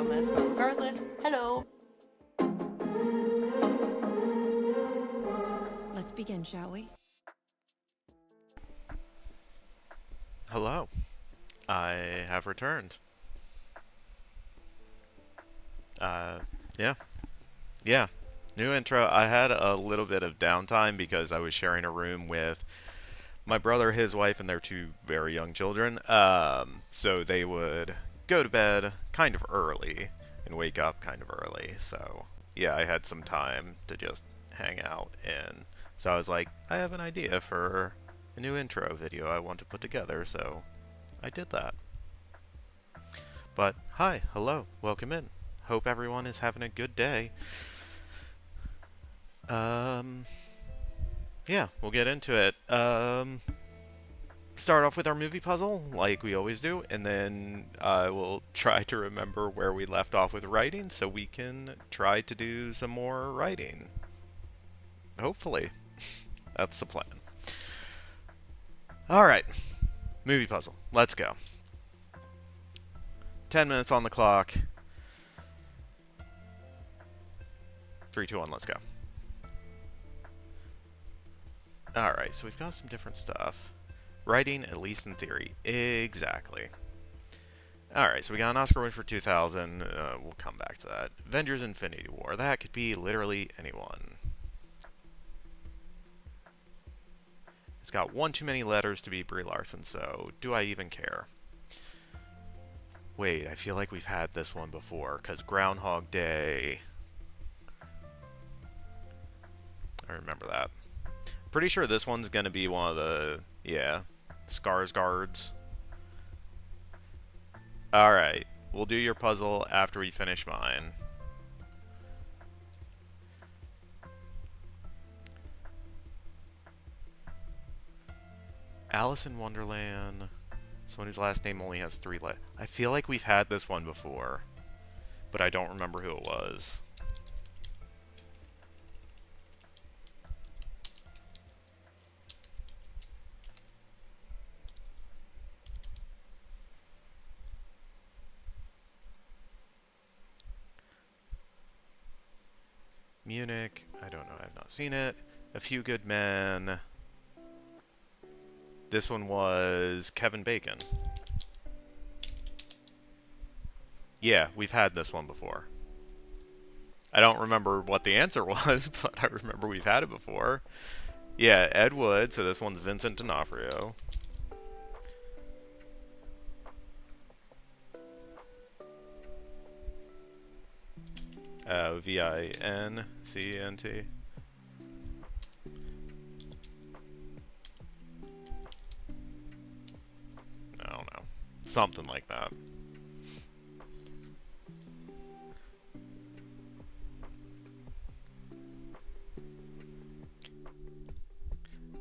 Gomez, but regardless, hello. Let's begin, shall we? Hello. I have returned. Uh, yeah. Yeah. New intro. I had a little bit of downtime because I was sharing a room with my brother, his wife, and their two very young children. So they would go to bed kind of early and wake up kind of early. So, yeah, I had some time to just hang out. And so I was like, I have an idea for a new intro video I want to put together. So I did that. But hi, hello, welcome in. Hope everyone is having a good day. Um, yeah, we'll get into it. Start off with our movie puzzle, like we always do, and then I will try to remember where we left off with writing so we can try to do some more writing. Hopefully. That's the plan. Alright, movie puzzle. Let's go. 10 minutes on the clock. 3, 2, 1, let's go. Alright, so we've got some different stuff. Writing, at least in theory. Exactly. Alright, so we got an Oscar win for 2000. We'll come back to that. Avengers Infinity War. That could be literally anyone. It's got one too many letters to be Brie Larson, so do I even care? Wait, I feel like we've had this one before, because Groundhog Day. I remember that. Pretty sure this one's going to be one of the, yeah, Skarsgårds. Alright, we'll do your puzzle after we finish mine. Alice in Wonderland. Someone whose last name only has 3 letters. I feel like we've had this one before, but I don't remember who it was. Munich. I don't know. I've not seen it. A Few Good Men. This one was Kevin Bacon. Yeah, we've had this one before. I don't remember what the answer was, but I remember we've had it before. Yeah, Ed Wood, so this one's Vincent D'Onofrio. Vincent. I don't know. Something like that.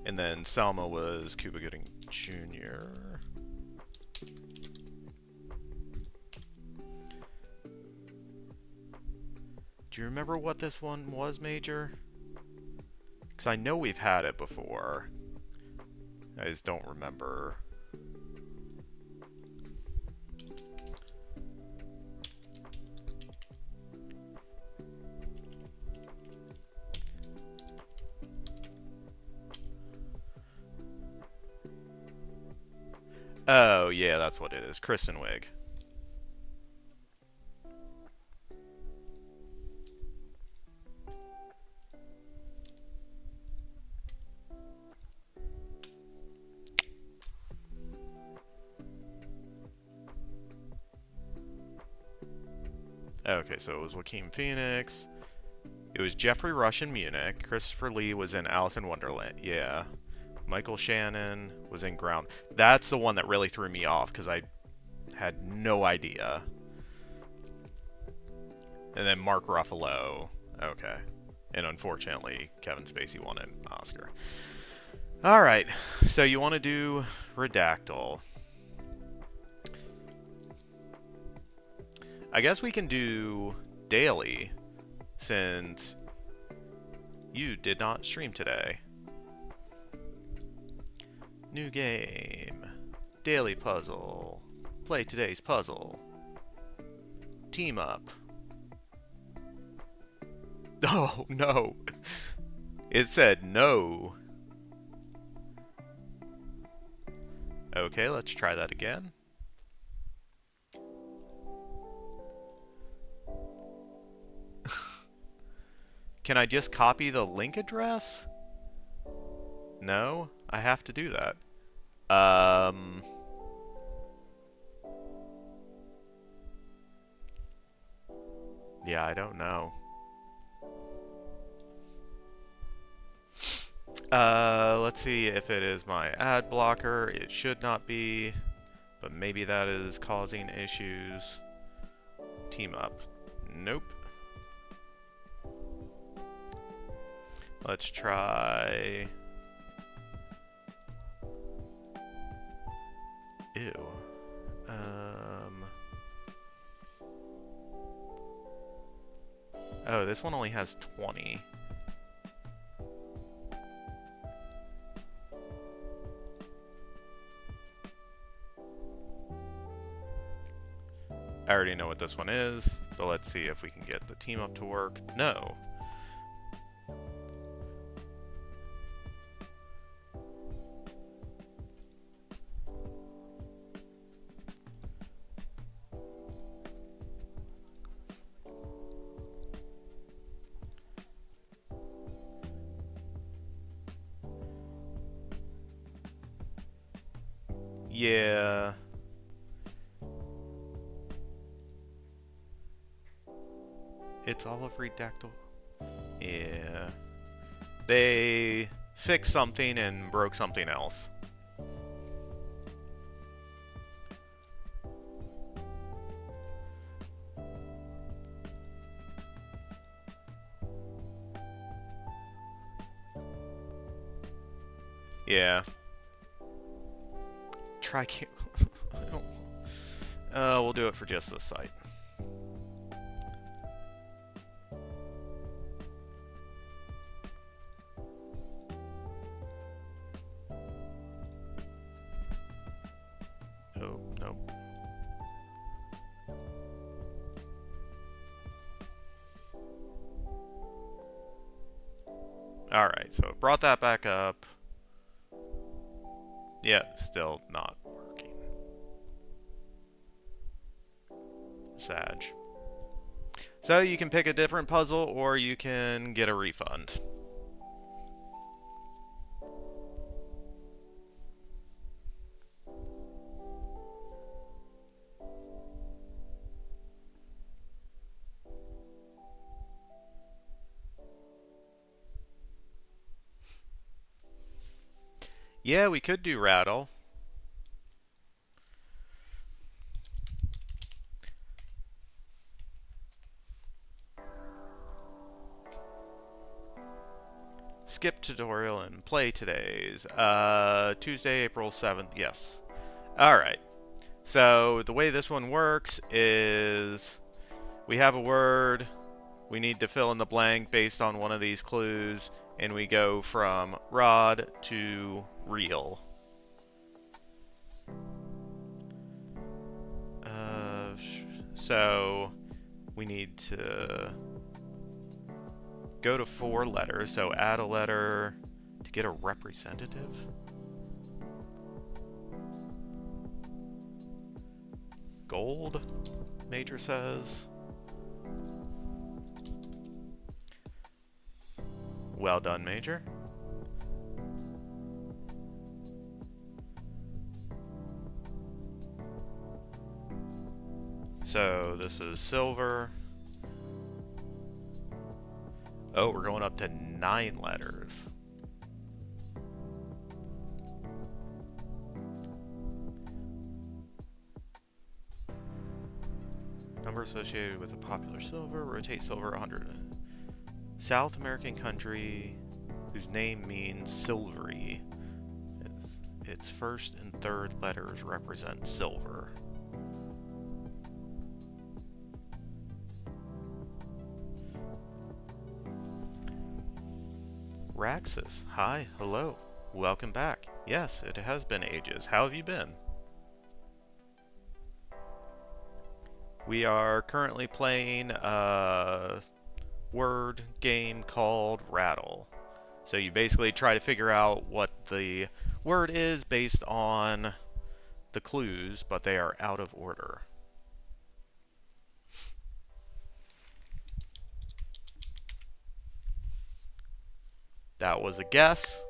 And then Selma was Cuba Gooding Jr. Do you remember what this one was, Major? Because I know we've had it before. I just don't remember. Oh, yeah, that's what it is. Kristen Wiig. Okay, so it was Joaquin Phoenix. It was Jeffrey Rush in Munich. Christopher Lee was in Alice in Wonderland. Yeah. Michael Shannon was in Ground. That's the one that really threw me off because I had no idea. And then Mark Ruffalo. Okay. And unfortunately, Kevin Spacey won an Oscar. Alright, so you want to do Redactyl. I guess we can do daily, since you did not stream today. New game. Daily puzzle. Play today's puzzle. team up. Oh, no. It said no. Okay, let's try that again. Can I just copy the link address? No, I have to do that. Yeah, I don't know. Let's see if it is my ad blocker. It should not be, but maybe that is causing issues. Team up. Nope. Let's try... Ew. Oh, this one only has 20. I already know what this one is, but let's see if we can get the team up to work. No. Yeah. It's all of Redactyl. Yeah. They fixed something and broke something else. Yeah. Try we'll do it for just this site. Oh, nope. Alright, so it brought that back up. Yeah, still not working. Sag. So you can pick a different puzzle or you can get a refund. Yeah, we could do rattle. Skip tutorial and play today's. Tuesday, April 7th. Yes. Alright. So the way this one works is we have a word. We need to fill in the blank based on one of these clues. And we go from rod to reel. So we need to go to 4 letters, so add a letter to get a representative. Gold, Major says. Well done, Major. So this is silver. Oh, we're going up to 9 letters. Number associated with a popular silver. Rotate silver 100. South American country whose name means silvery. Its first and third letters represent silver. Raxus, hi, hello, welcome back. Yes, it has been ages. How have you been? We are currently playing a word game called Rattle. So you basically try to figure out what the word is based on the clues, but they are out of order. That was a guess,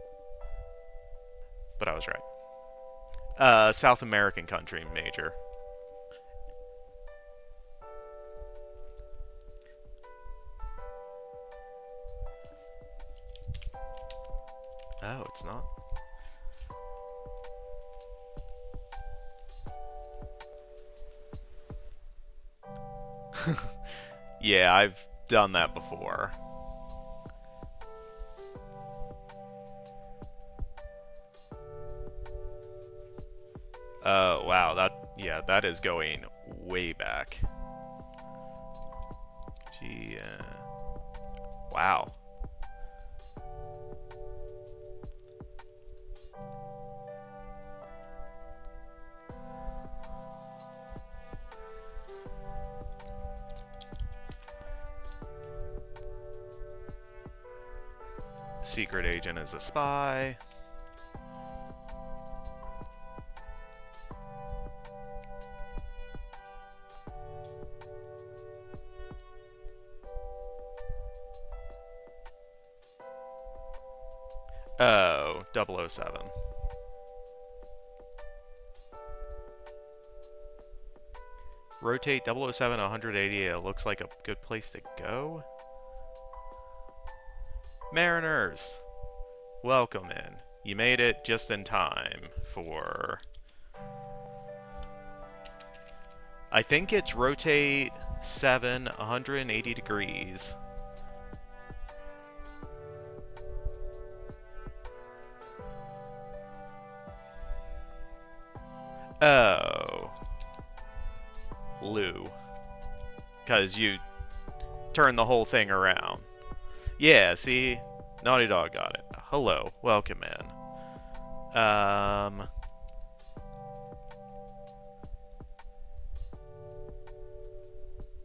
but I was right. South American country, major. Oh, it's not. Yeah, I've done that before. Wow, that is going way back. Gee, wow. Secret agent is a spy. Oh, 007. Rotate 007 180. It looks like a good place to go. Mariners, welcome in. You made it just in time for... I think it's rotate 7 180 degrees. Oh. Lou. Because you turn the whole thing around. Yeah, see? Naughty Dog got it. Hello. Welcome in.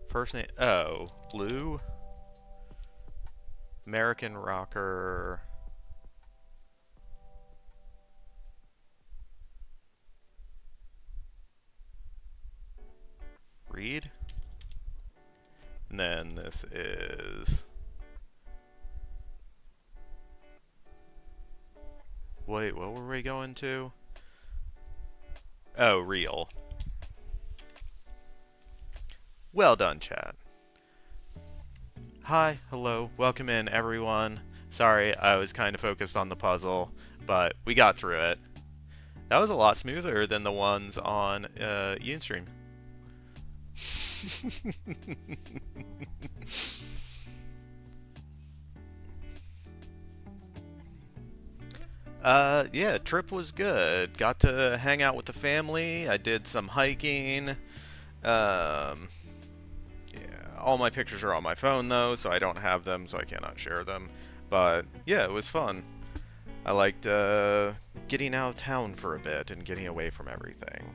First name... Oh. Lou? American rocker... Reed? And then this is... Wait, what were we going to? Oh, real. Well done, chat. Hi, hello, welcome in, everyone. Sorry, I was kind of focused on the puzzle, but we got through it. That was a lot smoother than the ones on Ustream. Yeah, trip was good. Got to hang out with the family. I did some hiking. Yeah, all my pictures are on my phone though, so I don't have them, so I cannot share them. But yeah, it was fun. I liked getting out of town for a bit and getting away from everything.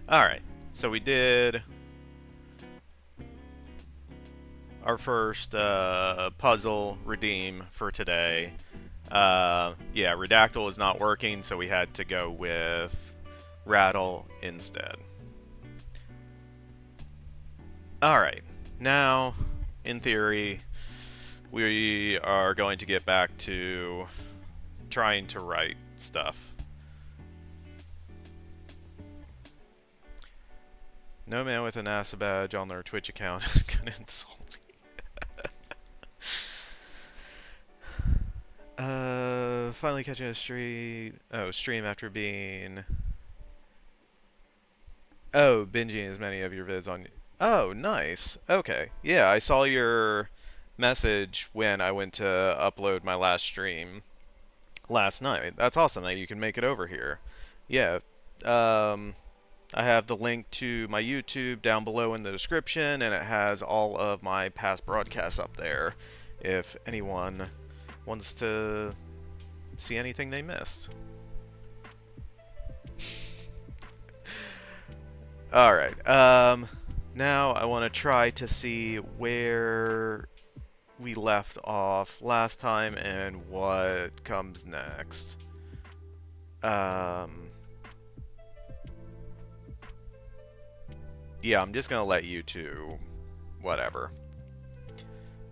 Alright, so we did our first puzzle redeem for today. Yeah, Redactyl is not working, so we had to go with Rattle instead. Alright, now, in theory, we are going to get back to trying to write stuff. No man with a NASA badge on their Twitch account is gonna insult me. Finally catching a stream after being... Oh, binging as many of your vids on... Oh, nice. Okay. Yeah, I saw your message when I went to upload my last stream last night. That's awesome that you can make it over here. Yeah. I have the link to my YouTube down below in the description, and it has all of my past broadcasts up there if anyone wants to see anything they missed. Alright, now I want to try to see where we left off last time and what comes next. Yeah, I'm just gonna let you two, whatever,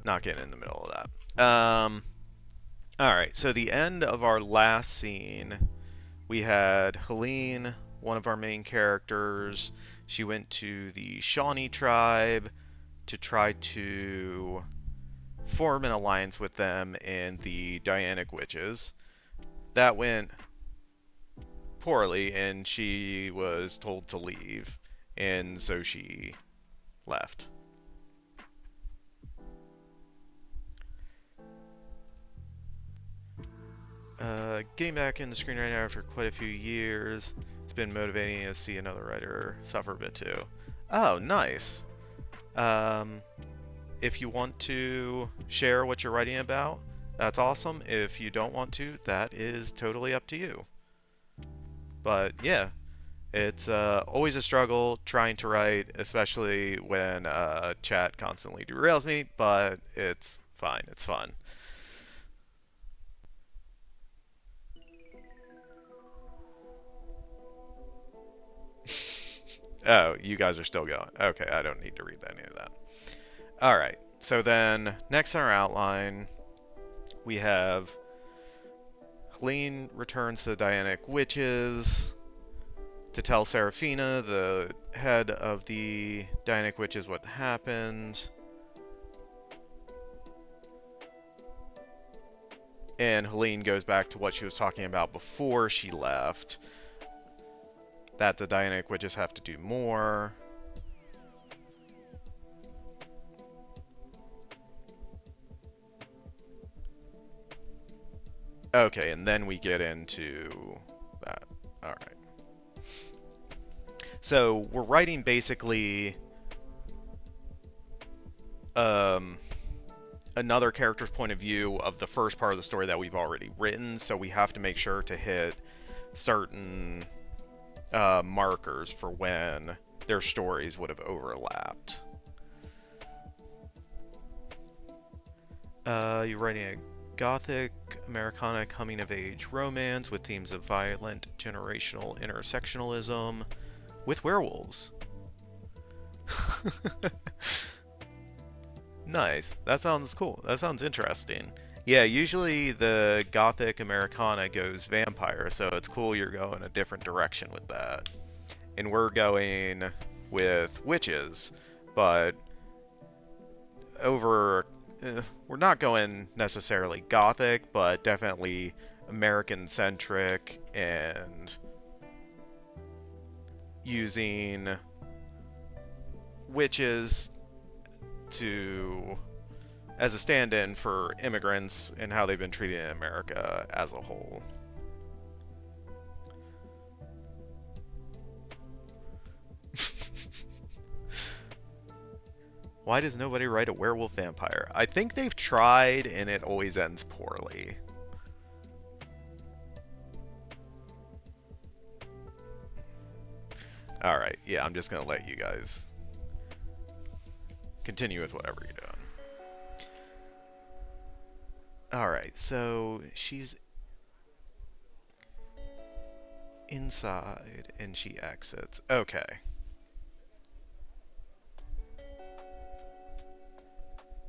not get in the middle of that. Alright, so the end of our last scene, we had Helene, one of our main characters. She went to the Shawnee tribe to try to form an alliance with them and the Dianic witches. That went poorly, and she was told to leave, and so she left. Getting back in the screenwriting after quite a few years, it's been motivating to see another writer suffer a bit too. Oh, nice. If you want to share what you're writing about, that's awesome. If you don't want to, that is totally up to you. But yeah, it's always a struggle trying to write, especially when chat constantly derails me, but it's fine. It's fun. Oh, you guys are still going. Okay, I don't need to read any of that. Alright, so then next on our outline, we have Helene returns to the Dianic Witches to tell Seraphina, the head of the Dianic Witches, what happened. And Helene goes back to what she was talking about before she left, that the Dianic Witches have to do more. Okay, and then we get into that. Alright. So, we're writing basically another character's point of view of the first part of the story that we've already written, so we have to make sure to hit certain markers for when their stories would have overlapped. You're writing a gothic Americana coming-of-age romance with themes of violent generational intersectionalism with werewolves. Nice. That sounds cool. That sounds interesting. Yeah, usually the gothic Americana goes vampire, so it's cool you're going a different direction with that. And we're going with witches, but over we're not going necessarily gothic, but definitely American centric and using witches to as a stand-in for immigrants and how they've been treated in America as a whole. Why does nobody write a werewolf vampire? I think they've tried and it always ends poorly. Alright, yeah, I'm just gonna let you guys continue with whatever you're doing. Alright, so she's inside and she exits. Okay.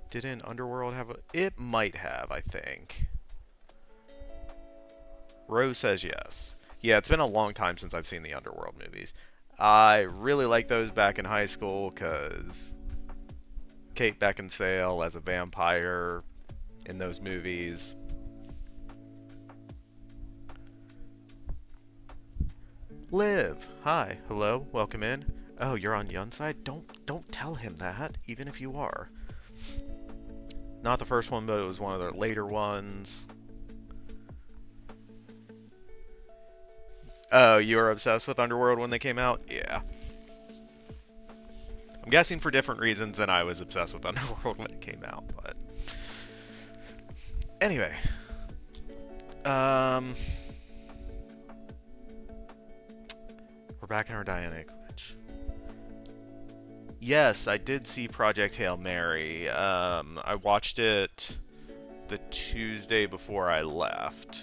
Didn't Underworld have a... It might have, I think. Rose says yes. Yeah, it's been a long time since I've seen the Underworld movies. I really liked those back in high school because Kate Beckinsale as a vampire in those movies. Liv, hi, hello, welcome in. Oh, you're on Yun's side? Don't tell him that, even if you are. Not the first one, but it was one of their later ones. Oh, you were obsessed with Underworld when they came out? Yeah. I'm guessing for different reasons than I was obsessed with Underworld when it came out, but anyway. Um we're back in our dynamic. Yes, I did see Project Hail Mary. I watched it the Tuesday before I left.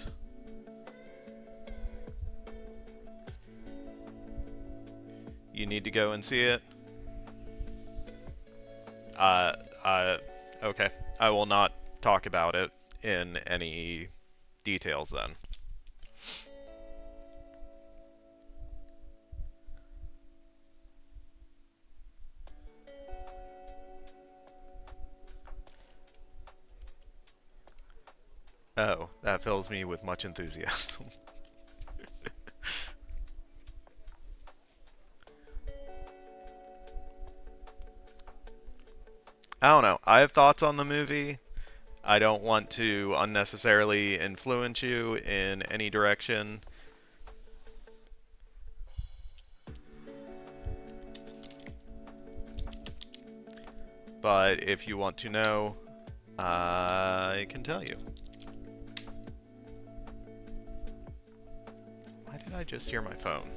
You need to go and see it? Uh, uh, okay. I will not talk about it in any details then. Oh, that fills me with much enthusiasm. I don't know. I have thoughts on the movie. I don't want to unnecessarily influence you in any direction. But if you want to know, I can tell you. Why did I just hear my phone?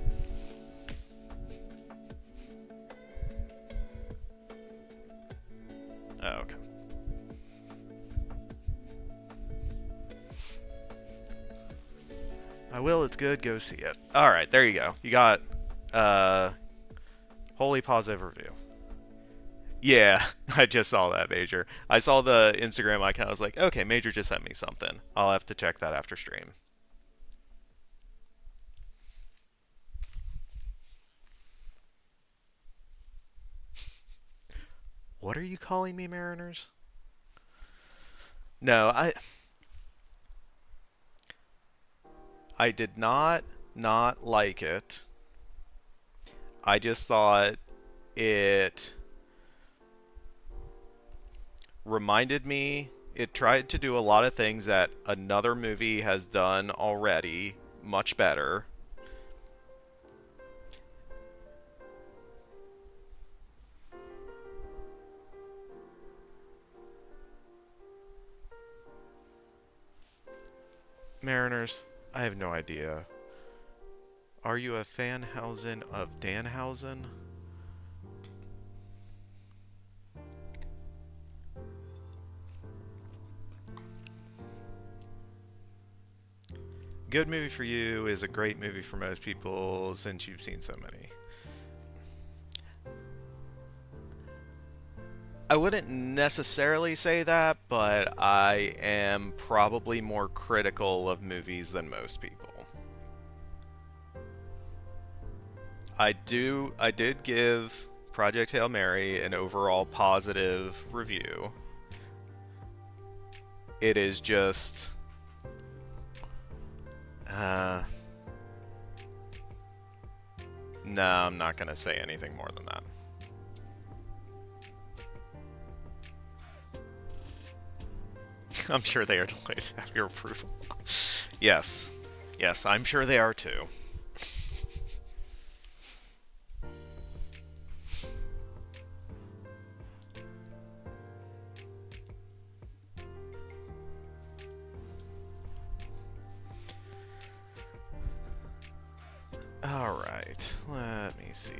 Oh, okay. I will, it's good, go see it. Alright, there you go. You got, uh, wholly positive review. Yeah, I just saw that, Major. I saw the Instagram icon, I was like, okay, Major just sent me something. I'll have to check that after stream. What are you calling me, Mariners? No, I did not like it. I just thought it reminded me, it tried to do a lot of things that another movie has done already much better. Mariners, I have no idea. Are you a fanhausen of Danhausen? Good movie for you is a great movie for most people since you've seen so many. I wouldn't necessarily say that, but I am probably more critical of movies than most people. I did give Project Hail Mary an overall positive review. It is just uh no, I'm not gonna say anything more than that. I'm sure they are delighted to have your approval. Yes. Yes, I'm sure they are too. Alright, let me see.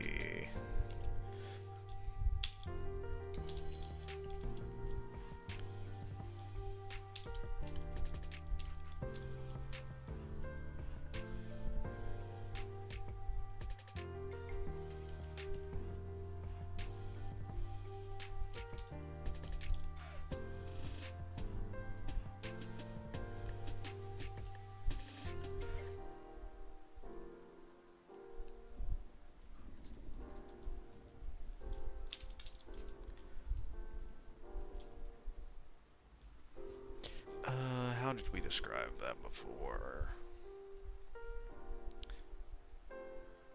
How did we describe that before?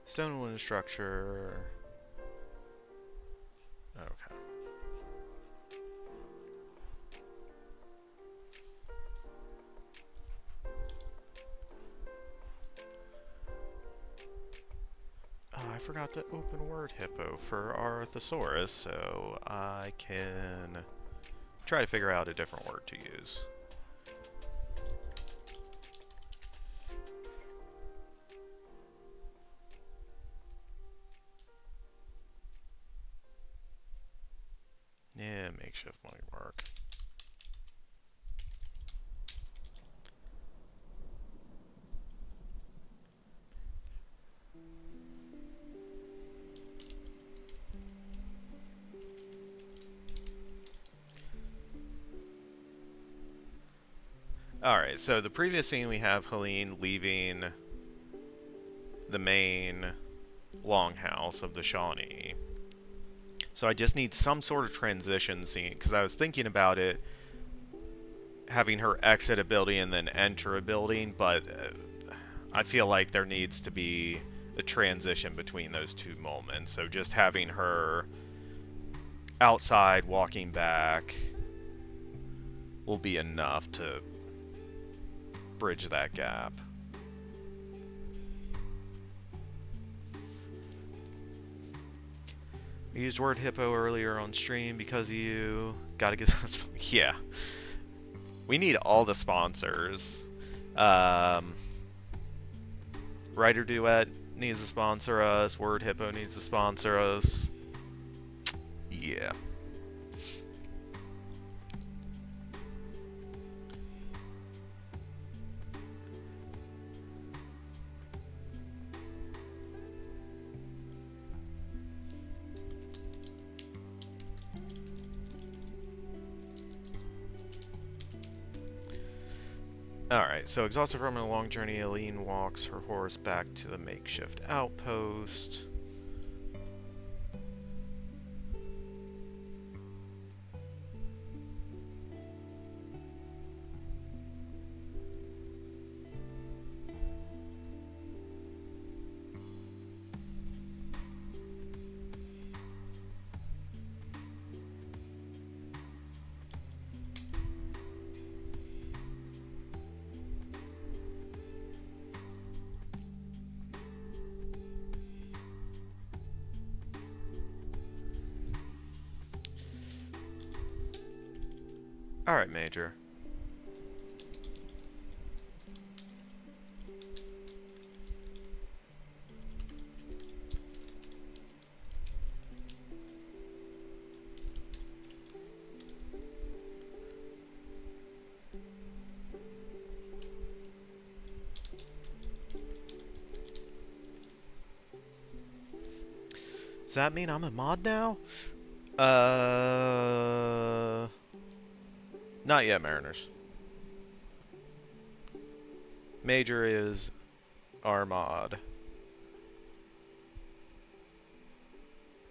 Stone wooden structure. Okay. forgot to open Word Hippo for our thesaurus, so I can try to figure out a different word to use. Yeah, makeshift might work. Alright, so the previous scene we have Helene leaving the main longhouse of the Shawnee. So I just need some sort of transition scene, because I was thinking about it, having her exit a building and then enter a building, but I feel like there needs to be a transition between those two moments. So just having her outside walking back will be enough to bridge that gap. I used Word Hippo earlier on stream because you gotta get this. Yeah. We need all the sponsors. Writer Duet needs to sponsor us. Word Hippo needs to sponsor us. Yeah. Alright, so exhausted from a long journey, Aline walks her horse back to the makeshift outpost. Alright, Major. Does that mean I'm a mod now? Not yet, Mariners. Major is our mod.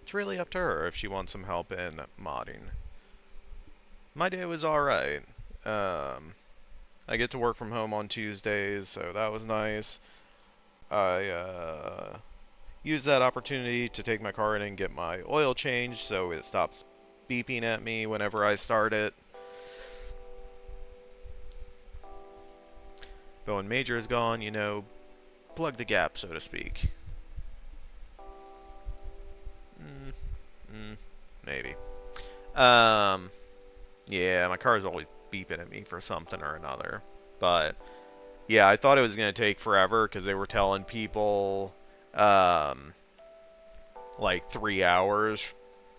It's really up to her if she wants some help in modding. My day was alright. I get to work from home on Tuesdays, so that was nice. I used that opportunity to take my car in and get my oil changed so it stops beeping at me whenever I start it. But when Major is gone, you know, plug the gap, so to speak. Maybe. Yeah, my car is always beeping at me for something or another. But, yeah, I thought it was going to take forever because they were telling people, like 3 hours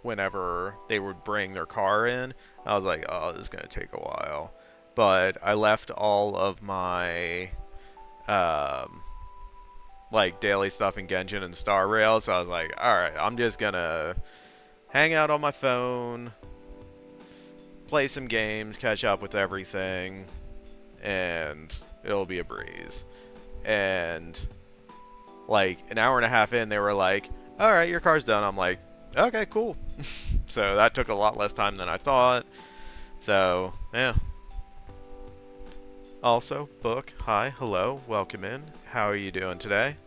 whenever they would bring their car in. I was like, oh, this is going to take a while. But I left all of my, like, daily stuff in Genshin and Star Rail, so I was like, alright, I'm just going to hang out on my phone, play some games, catch up with everything, and it'll be a breeze. And like an hour and a half in, they were like, alright, your car's done. I'm like, okay, cool. So that took a lot less time than I thought. So, yeah. Also, Book, hi, hello, welcome in. How are you doing today?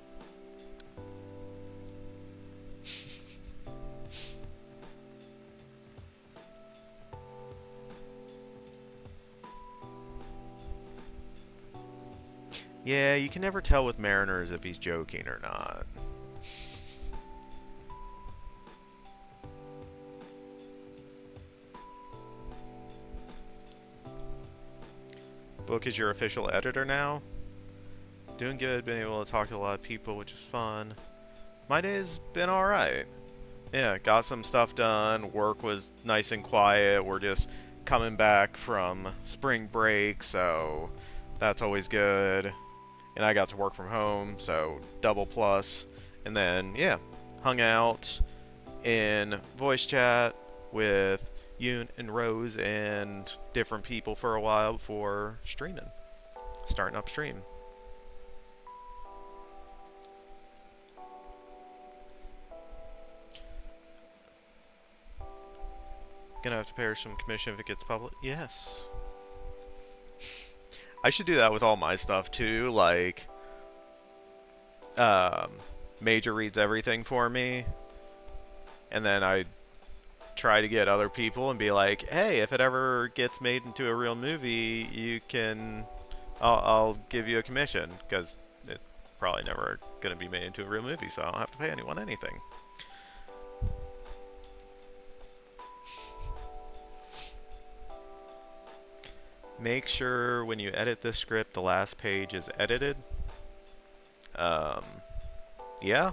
Yeah, you can never tell with Mariners if he's joking or not. Book is your official editor now. Doing good, been able to talk to a lot of people, which is fun. My day's been alright. Yeah, got some stuff done. Work was nice and quiet. We're just coming back from spring break, so that's always good. And I got to work from home, so double plus. And then, yeah, hung out in voice chat with Yoon and Rose and different people for a while before streaming. Starting up stream. Gonna have to pay her some commission if it gets public. Yes. I should do that with all my stuff too. Like, um, Major reads everything for me, and then I try to get other people and be like, hey, if it ever gets made into a real movie, you can, I'll give you a commission, because it's probably never gonna be made into a real movie, so I don't have to pay anyone anything. Make sure when you edit this script, the last page is edited. Um, yeah.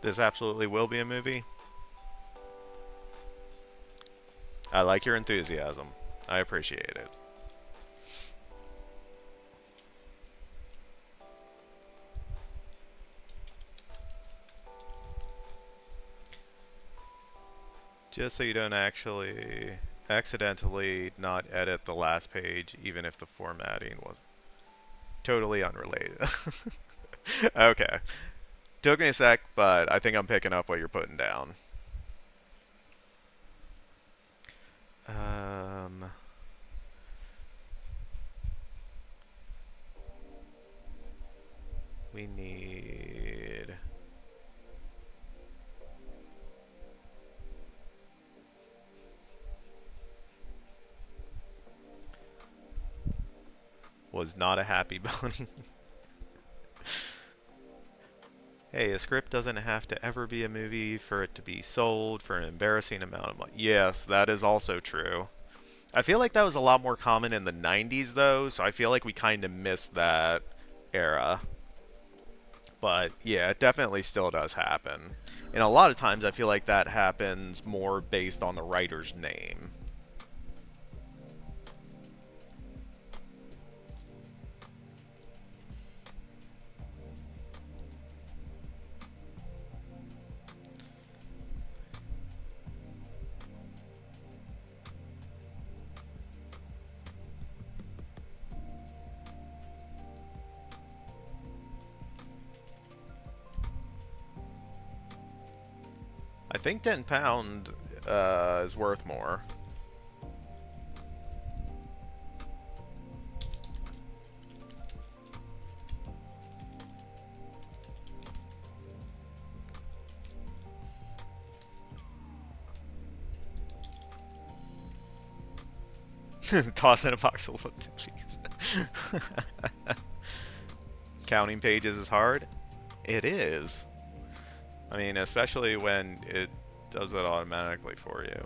This absolutely will be a movie. I like your enthusiasm. I appreciate it. Just so you don't actually accidentally not edit the last page, even if the formatting was totally unrelated. Okay. Took me a sec, but I think I'm picking up what you're putting down. Um, we need... Was not a happy bunny. Hey, a script doesn't have to ever be a movie for it to be sold for an embarrassing amount of money. Yes, that is also true. I feel like that was a lot more common in the 90s though, so I feel like we kind of missed that era. But yeah, it definitely still does happen. And a lot of times I feel like that happens more based on the writer's name. I think 10 pound is worth more. Toss in a box of little cheese. Counting pages is hard. It is. I mean, especially when it does it automatically for you.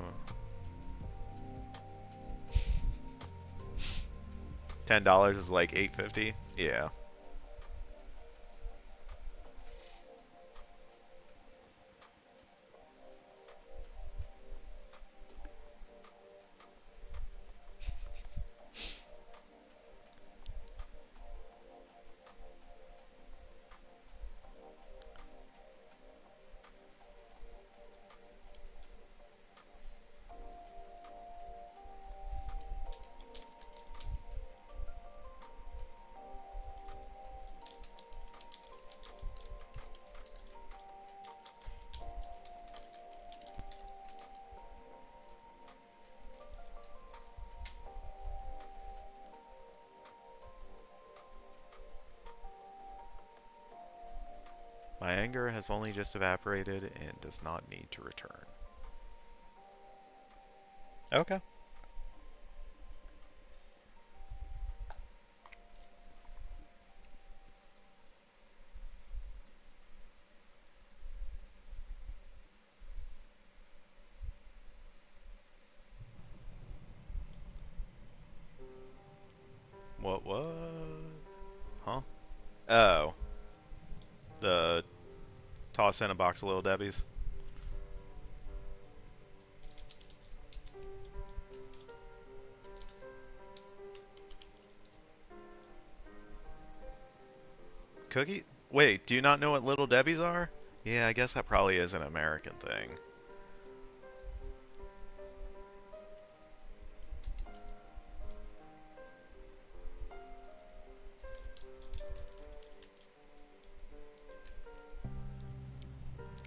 $10 is like $8.50. Yeah. My anger has only just evaporated and does not need to return. Okay. What? Huh? Oh, the toss in a box of Little Debbie's. Cookie? Wait, do you not know what Little Debbie's are? Yeah, I guess that probably is an American thing.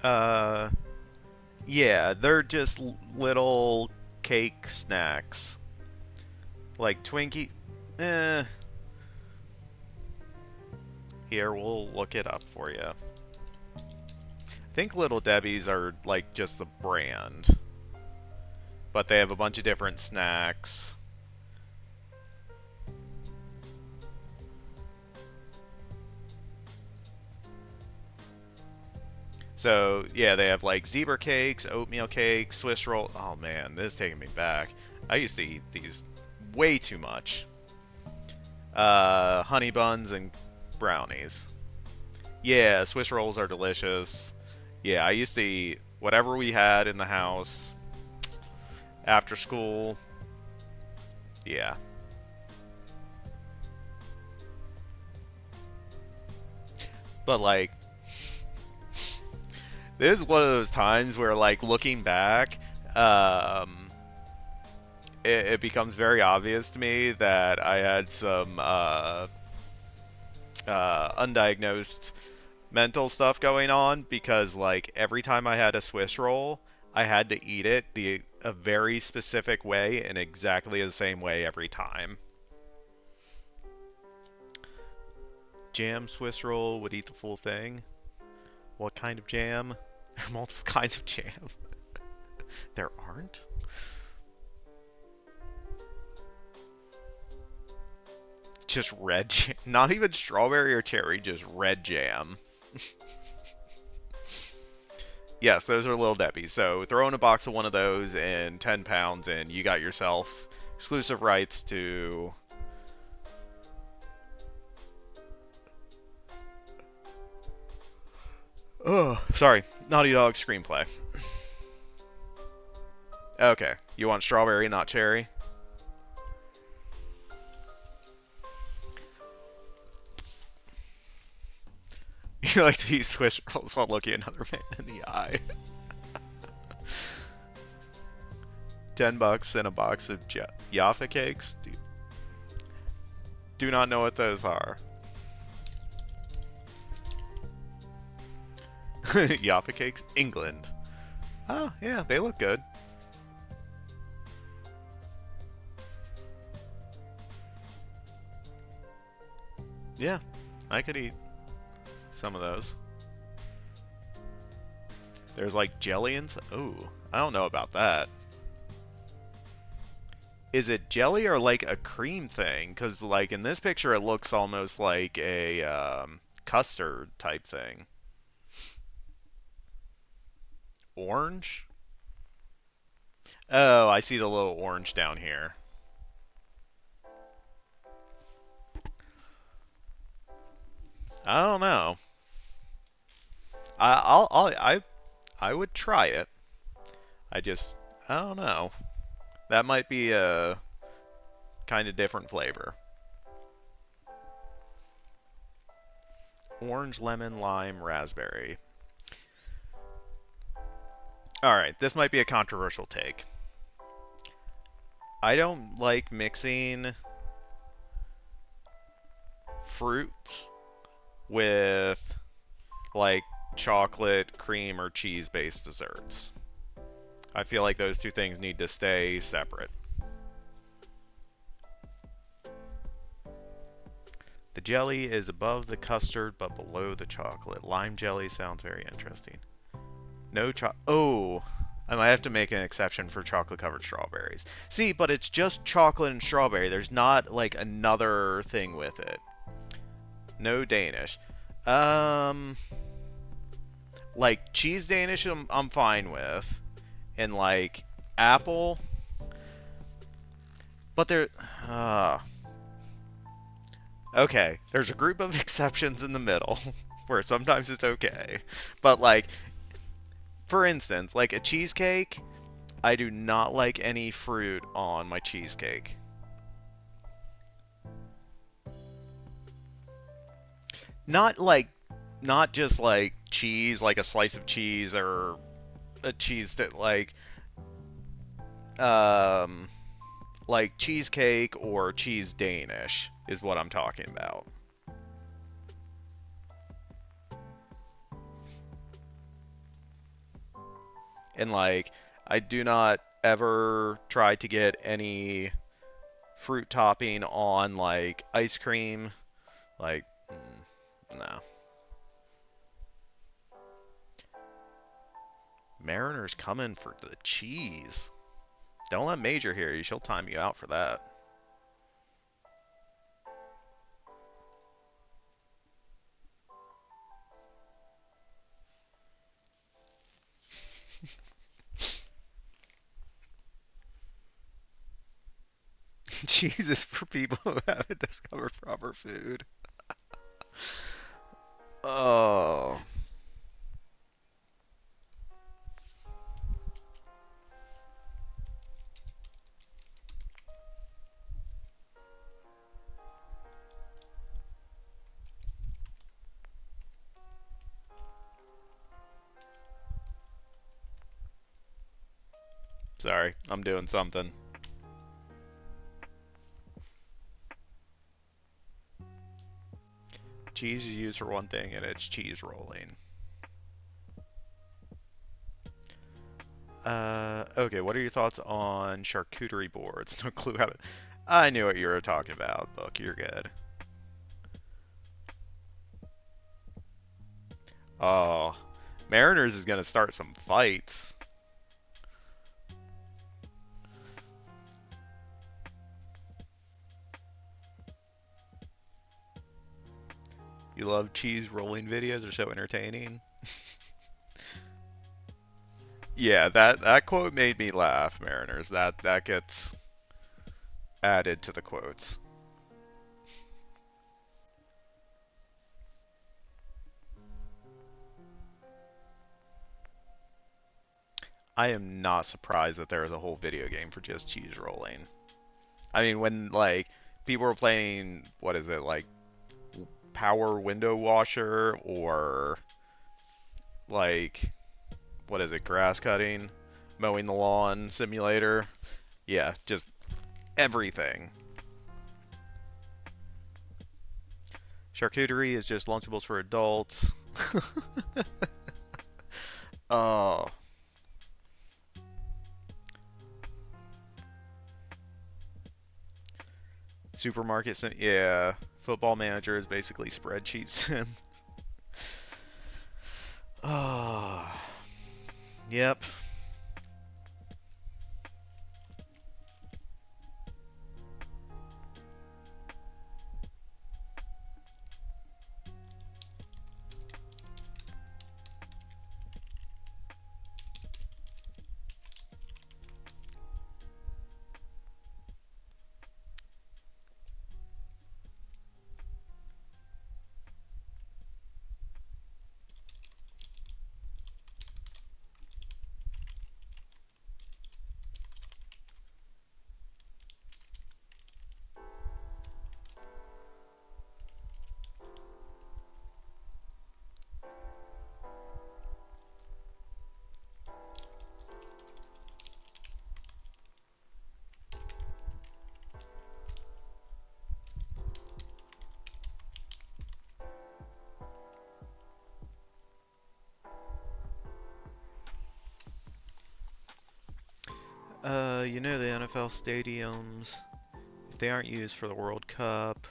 Uh, yeah, they're just little cake snacks. Like Twinkie. Eh. Here, we'll look it up for you. I think Little Debbie's are like just the brand. But they have a bunch of different snacks. So, yeah, they have like zebra cakes, oatmeal cakes, Swiss roll. Oh man, this is taking me back. I used to eat these way too much. Honey buns and brownies. Yeah, Swiss rolls are delicious. Yeah, I used to eat whatever we had in the house after school. Yeah. But like, this is one of those times where, like, looking back, it becomes very obvious to me that I had some undiagnosed mental stuff going on, because like every time I had a Swiss roll, I had to eat it a very specific way in exactly the same way every time. Jam Swiss roll, would eat the full thing. What kind of jam? There are multiple kinds of jam. There aren't? Just red jam. Not even strawberry or cherry, just red jam. Yes, those are Little Debbie. So throw in a box of one of those and 10 pounds, and you got yourself exclusive rights to... Oh, sorry. Naughty Dog screenplay. Okay, you want strawberry, not cherry? You like to eat Swiss rolls while looking another man in the eye. $10 and a box of Jaffa cakes? Do not know what those are. Jaffa cakes? England. Oh, yeah, they look good. Yeah, I could eat some of those. There's like jelly and... Ooh, I don't know about that. Is it jelly or like a cream thing? Because like in this picture it looks almost like a custard type thing. Orange? Oh, I see the little orange down here. I don't know. I would try it. I don't know. That might be a kind of different flavor. Orange, lemon, lime, raspberry. Alright, this might be a controversial take. I don't like mixing fruit with like chocolate, cream, or cheese-based desserts. I feel like those two things need to stay separate. The jelly is above the custard but below the chocolate. Lime jelly sounds very interesting. No Oh, I might have to make an exception for chocolate-covered strawberries. See, but it's just chocolate and strawberry. There's not like another thing with it. No Danish. Like cheese Danish, I'm fine with, and like apple. But Okay, there's a group of exceptions in the middle where sometimes it's okay. But like, for instance, like a cheesecake, I do not like any fruit on my cheesecake. Not like, not just like cheese, like a slice of cheese or a cheese that um like cheesecake or cheese Danish is what I'm talking about. And like, I do not ever try to get any fruit topping on like ice cream. Like, no. Mariner's coming for the cheese. Don't let Major hear you. She'll time you out for that. Cheese is for people who haven't discovered proper food. Oh. Sorry, I'm doing something. Cheese is used for one thing, and it's cheese rolling. Okay, what are your thoughts on charcuterie boards? No clue how to. I knew what you were talking about, Book. You're good. Oh, Mariners is gonna start some fights. You love cheese rolling videos; they're so entertaining. Yeah, that quote made me laugh, Mariners. That gets added to the quotes. I am not surprised that there is a whole video game for just cheese rolling. I mean, when like people were playing, what is it, like Power Window Washer or like what is it, grass cutting, mowing the lawn simulator. Yeah, just everything. Charcuterie is just Lunchables for adults. Oh, yeah. Football Manager is basically spreadsheets. Oh, yep. You know the NFL stadiums, if they aren't used for the World Cup,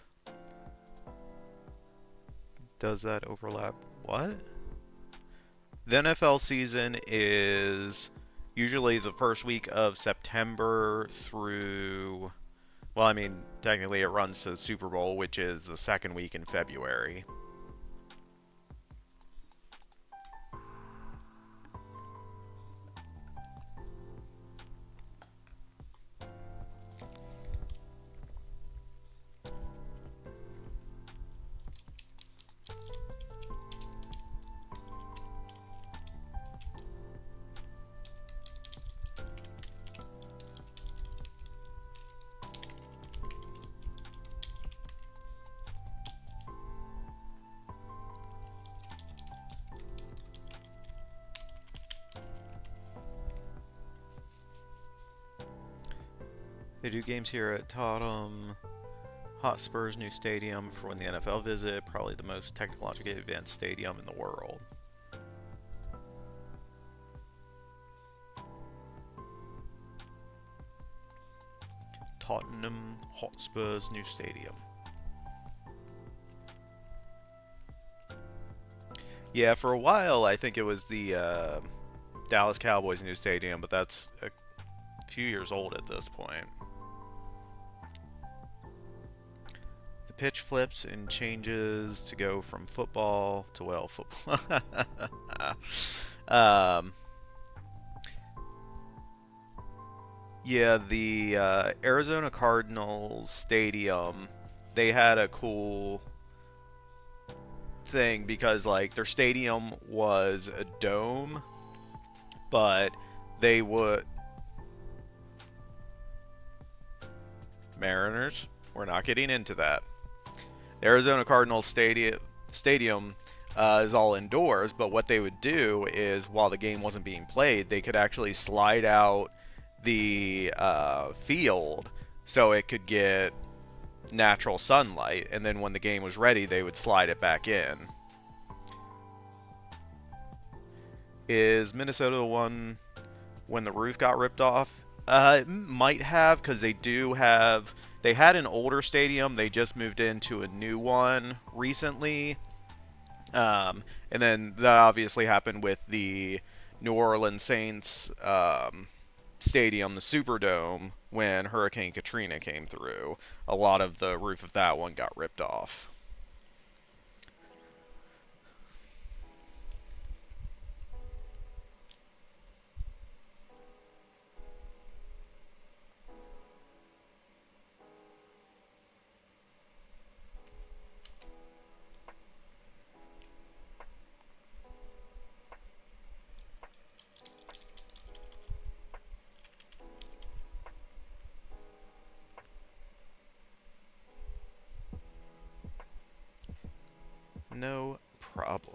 does that overlap? What? The NFL season is usually the first week of September through, well, I mean, technically it runs to the Super Bowl, which is the second week in February. They do games here at Tottenham Hotspur's new stadium for when the NFL visit, probably the most technologically advanced stadium in the world. Tottenham Hotspur's new stadium. Yeah, for a while I think it was the Dallas Cowboys' new stadium, but that's a few years old at this point. The pitch flips and changes to go from football to, well, football. um, yeah, the Arizona Cardinals stadium, they had a cool thing because like their stadium was a dome, but they would Mariners. We're not getting into that. The Arizona Cardinals stadium is all indoors, but what they would do is while the game wasn't being played, they could actually slide out the field so it could get natural sunlight, and then when the game was ready, they would slide it back in. Is Minnesota the one when the roof got ripped off? It might have, because they had an older stadium. They just moved into a new one recently. And then that obviously happened with the New Orleans Saints stadium, the Superdome, when Hurricane Katrina came through. A lot of the roof of that one got ripped off. No problem.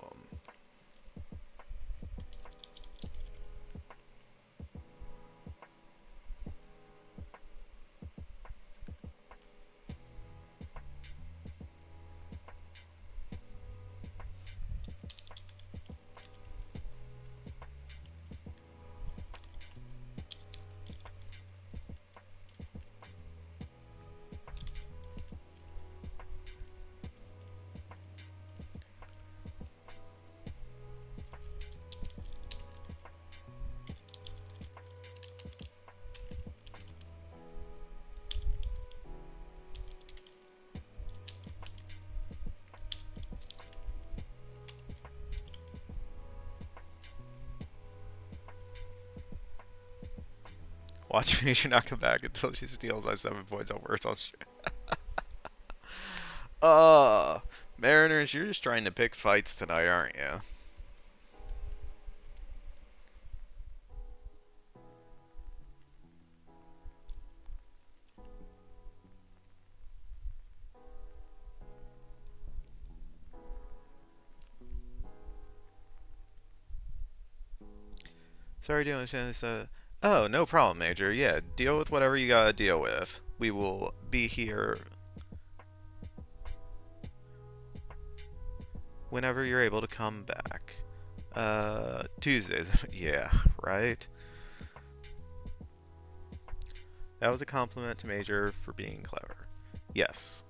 Watch Major not come back until she steals by 7 points on worse on stream. Mariners, you're just trying to pick fights tonight, aren't you? Sorry, dealing with this. Oh, no problem, Major. Yeah, deal with whatever you gotta deal with. We will be here whenever you're able to come back. Tuesdays. Yeah, right? That was a compliment to Major for being clever. Yes.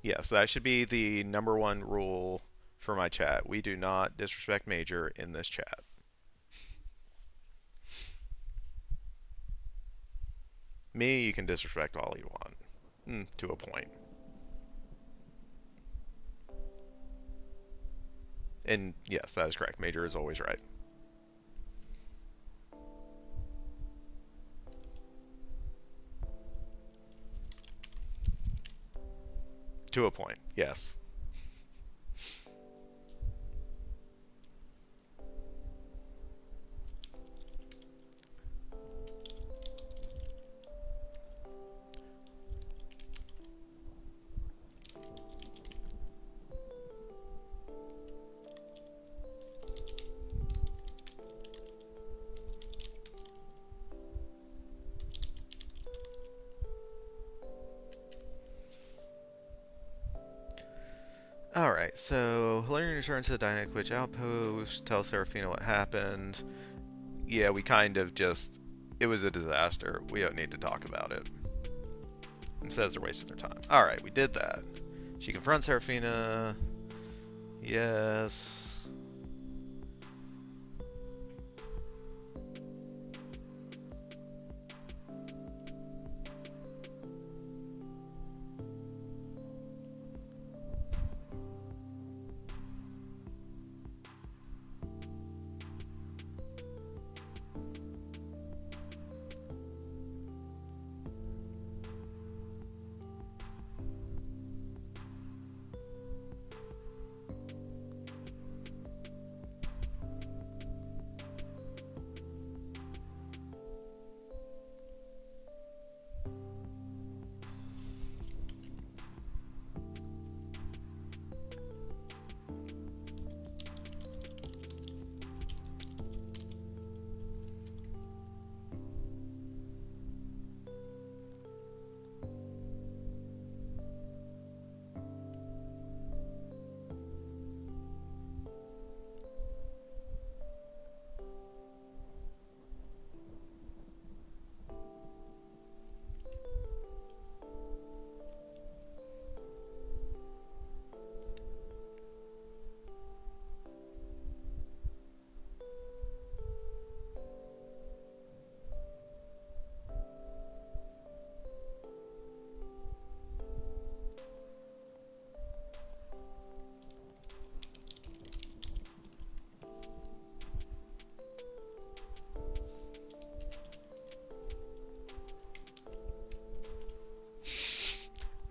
Yes, that should be the #1 rule for my chat. We do not disrespect Major in this chat. Me, you can disrespect all you want. To a point. And yes, that is correct. Major is always right. To a point, yes. Alright, so Hilarion returns to the Dynamic Witch outpost, tells Serafina what happened. Yeah, we kind of just... It was a disaster. We don't need to talk about it. And says they're wasting their time. Alright, we did that. She confronts Serafina. Yes.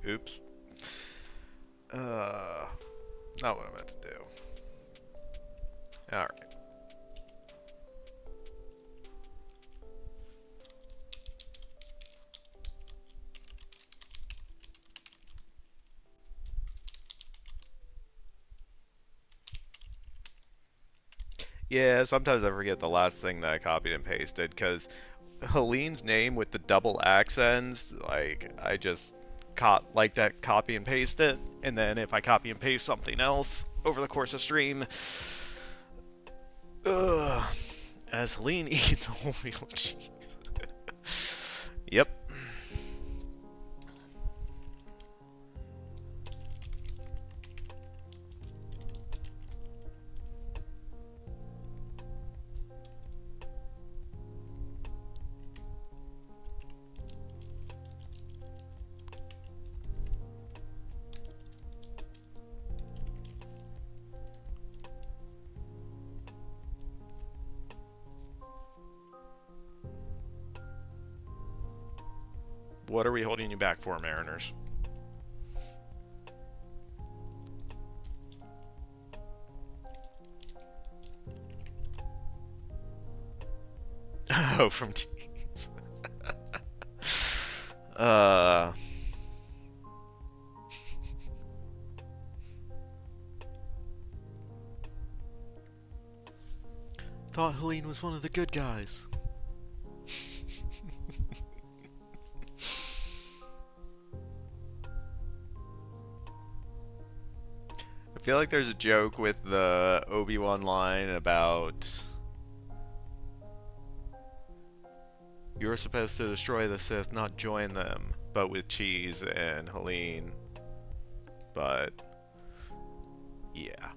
Oops. Not what I meant to do. Alright. Yeah, sometimes I forget the last thing that I copied and pasted, because Helene's name with the double accents, like, I just like that copy and paste it, and then if I copy and paste something else over the course of stream, ugh, as Helene eats wholemeal cheese. Yep. What are we holding you back for, Mariners? Oh, from teens. uh... Thought Helene was one of the good guys. I feel like there's a joke with the Obi-Wan line about you were supposed to destroy the Sith, not join them, but with Cheese and Helene. But yeah.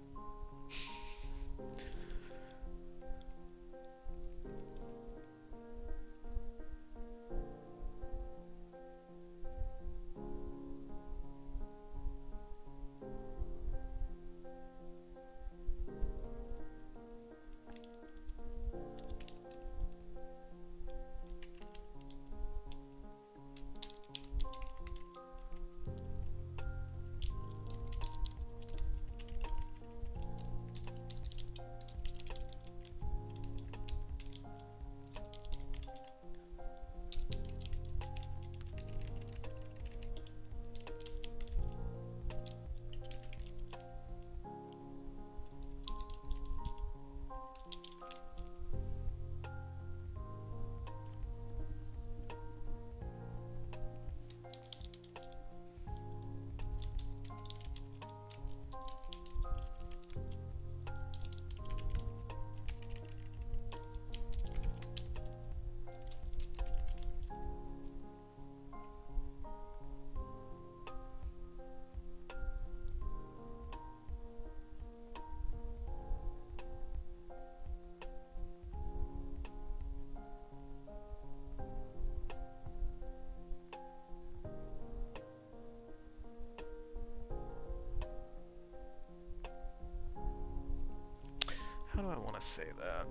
How do I want to say that?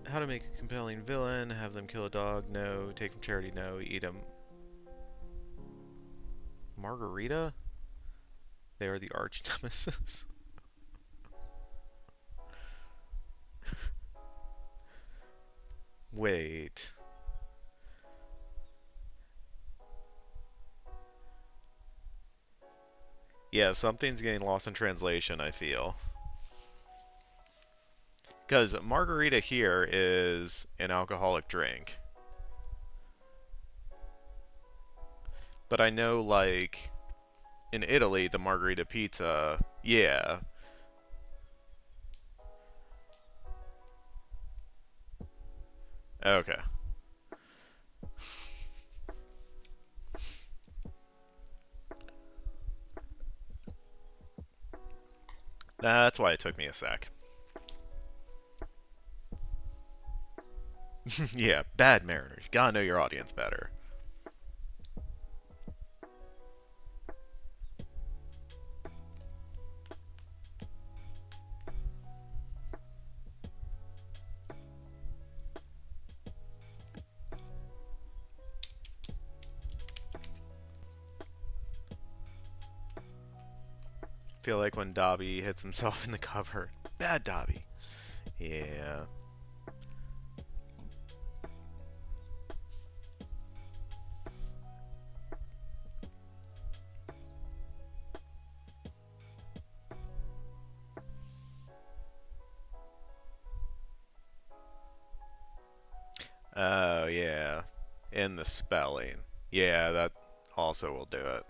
How to make a compelling villain? Have them kill a dog? No. Take from charity? No. Eat them. Margarita? They are the arch nemesis. Wait. Yeah, something's getting lost in translation, I feel. Because margarita here is an alcoholic drink. But I know, like, in Italy, the margarita pizza, yeah. Okay. That's why it took me a sec. Yeah, bad mariners. You gotta know your audience better. Feel like when Dobby hits himself in the cover. Bad Dobby. Yeah. Oh, yeah. In the spelling. Yeah, that also will do it.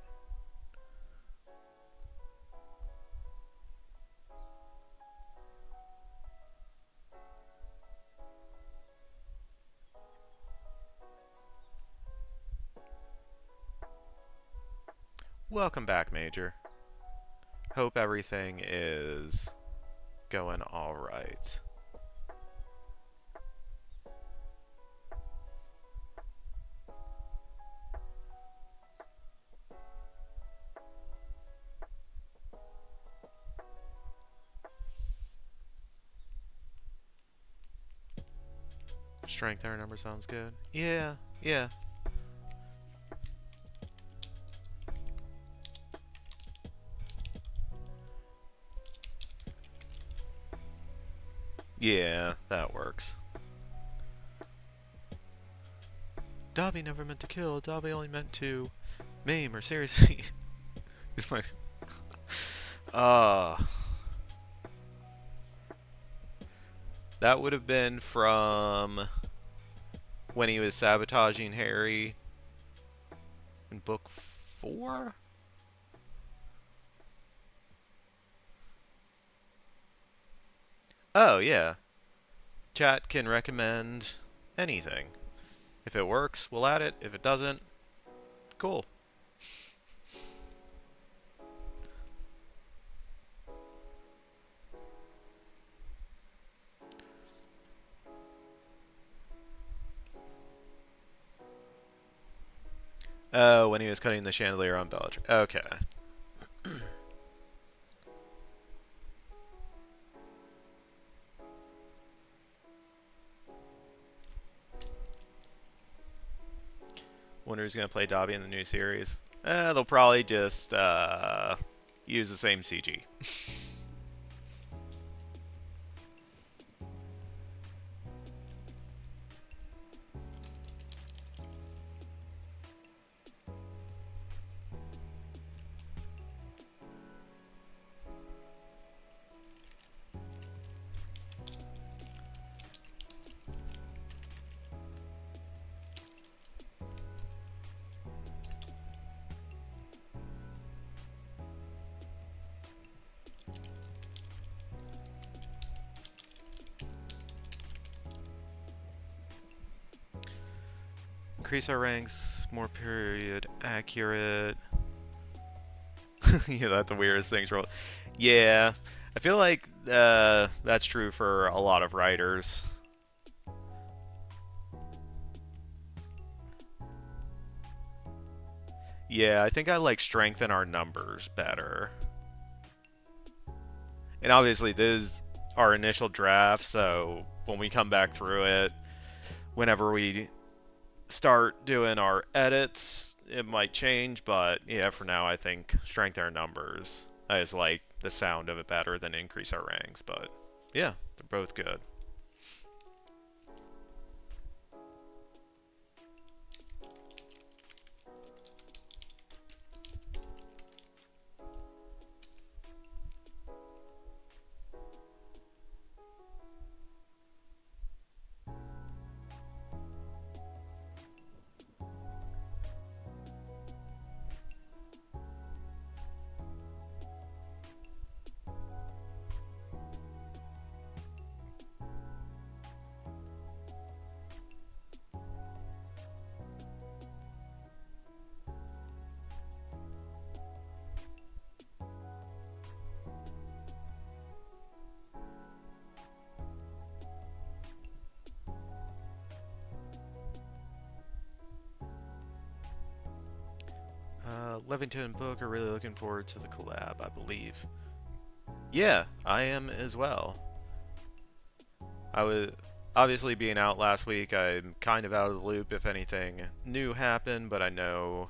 Welcome back, Major. Hope everything is going alright. Strength error number sounds good. Yeah, yeah. Yeah, that works. Dobby never meant to kill. Dobby only meant to maim or seriously. It's my. Uh, that would have been from when he was sabotaging Harry in book 4? Oh, yeah. Chat can recommend anything. If it works, we'll add it. If it doesn't, cool. Oh, when he was cutting the chandelier on Bellatrix. Okay. Wonder who's going to play Dobby in the new series. They'll probably just use the same CG. Increase our ranks, more period accurate. Yeah, that's the weirdest thing. Yeah, I feel like that's true for a lot of writers. Yeah, I think I like strengthen our numbers better. And obviously this is our initial draft, so when we come back through it, whenever we start doing our edits, it might change, but yeah, for now I think strengthen our numbers. I just like the sound of it better than increase our ranks, but yeah, they're both good. 'Levington and Book are really looking forward to the collab, I believe. Yeah, I am as well. I was obviously being out last week. I'm kind of out of the loop if anything new happened, but I know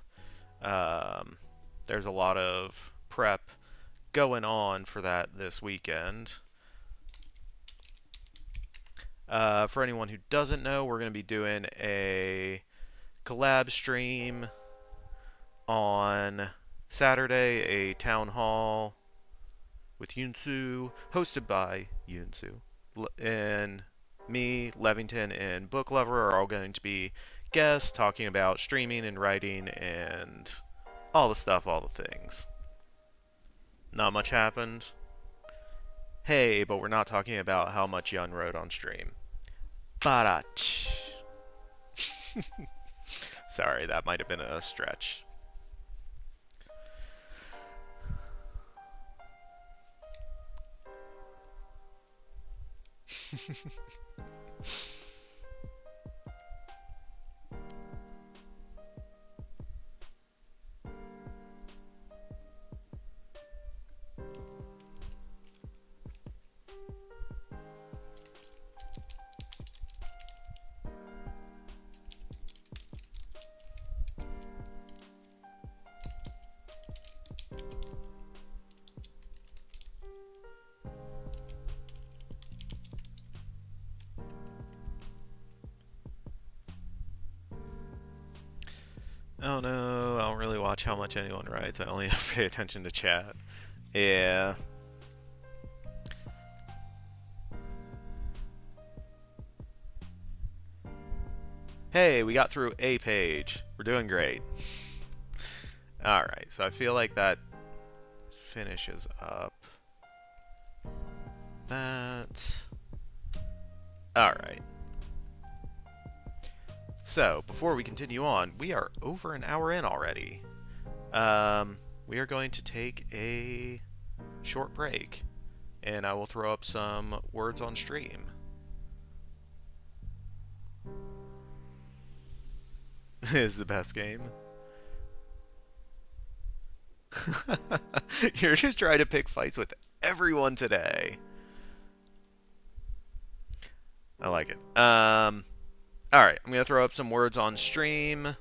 um, there's a lot of prep going on for that this weekend. For anyone who doesn't know, we're going to be doing a collab stream on Saturday, a town hall with Yunsu, hosted by Yunsu. And me, Levington, and Book Lover are all going to be guests talking about streaming and writing and all the stuff, all the things. Not much happened. Hey, but we're not talking about how much Yun wrote on stream. Barach. Sorry, that might have been a stretch. Oh no, I don't really watch how much anyone writes. I only pay attention to chat. Yeah. Hey, we got through a page. We're doing great. Alright, so I feel like that finishes up that. Alright. So, before we continue on, we are over an hour in already. We are going to take a short break, and I will throw up some words on stream. Is the best game. You're just trying to pick fights with everyone today. I like it. Alright, I'm gonna throw up some words on stream.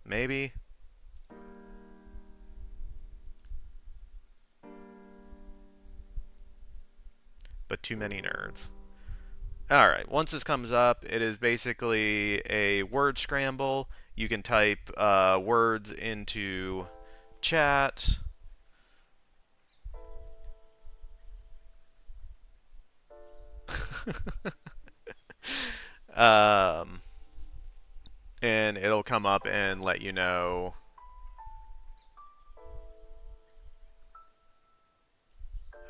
Maybe. But too many nerds. Alright, once this comes up, it is basically a word scramble. You can type words into chat. And it'll come up and let you know.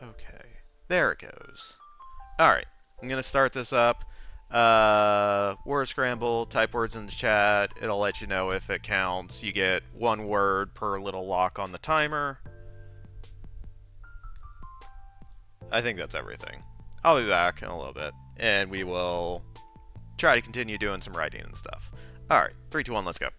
Okay, there it goes. Alright, I'm going to start this up. Word scramble, type words in the chat. It'll let you know if it counts. You get one word per little lock on the timer. I think that's everything. I'll be back in a little bit, and we will try to continue doing some writing and stuff. Alright, 3, 2, 1, let's go.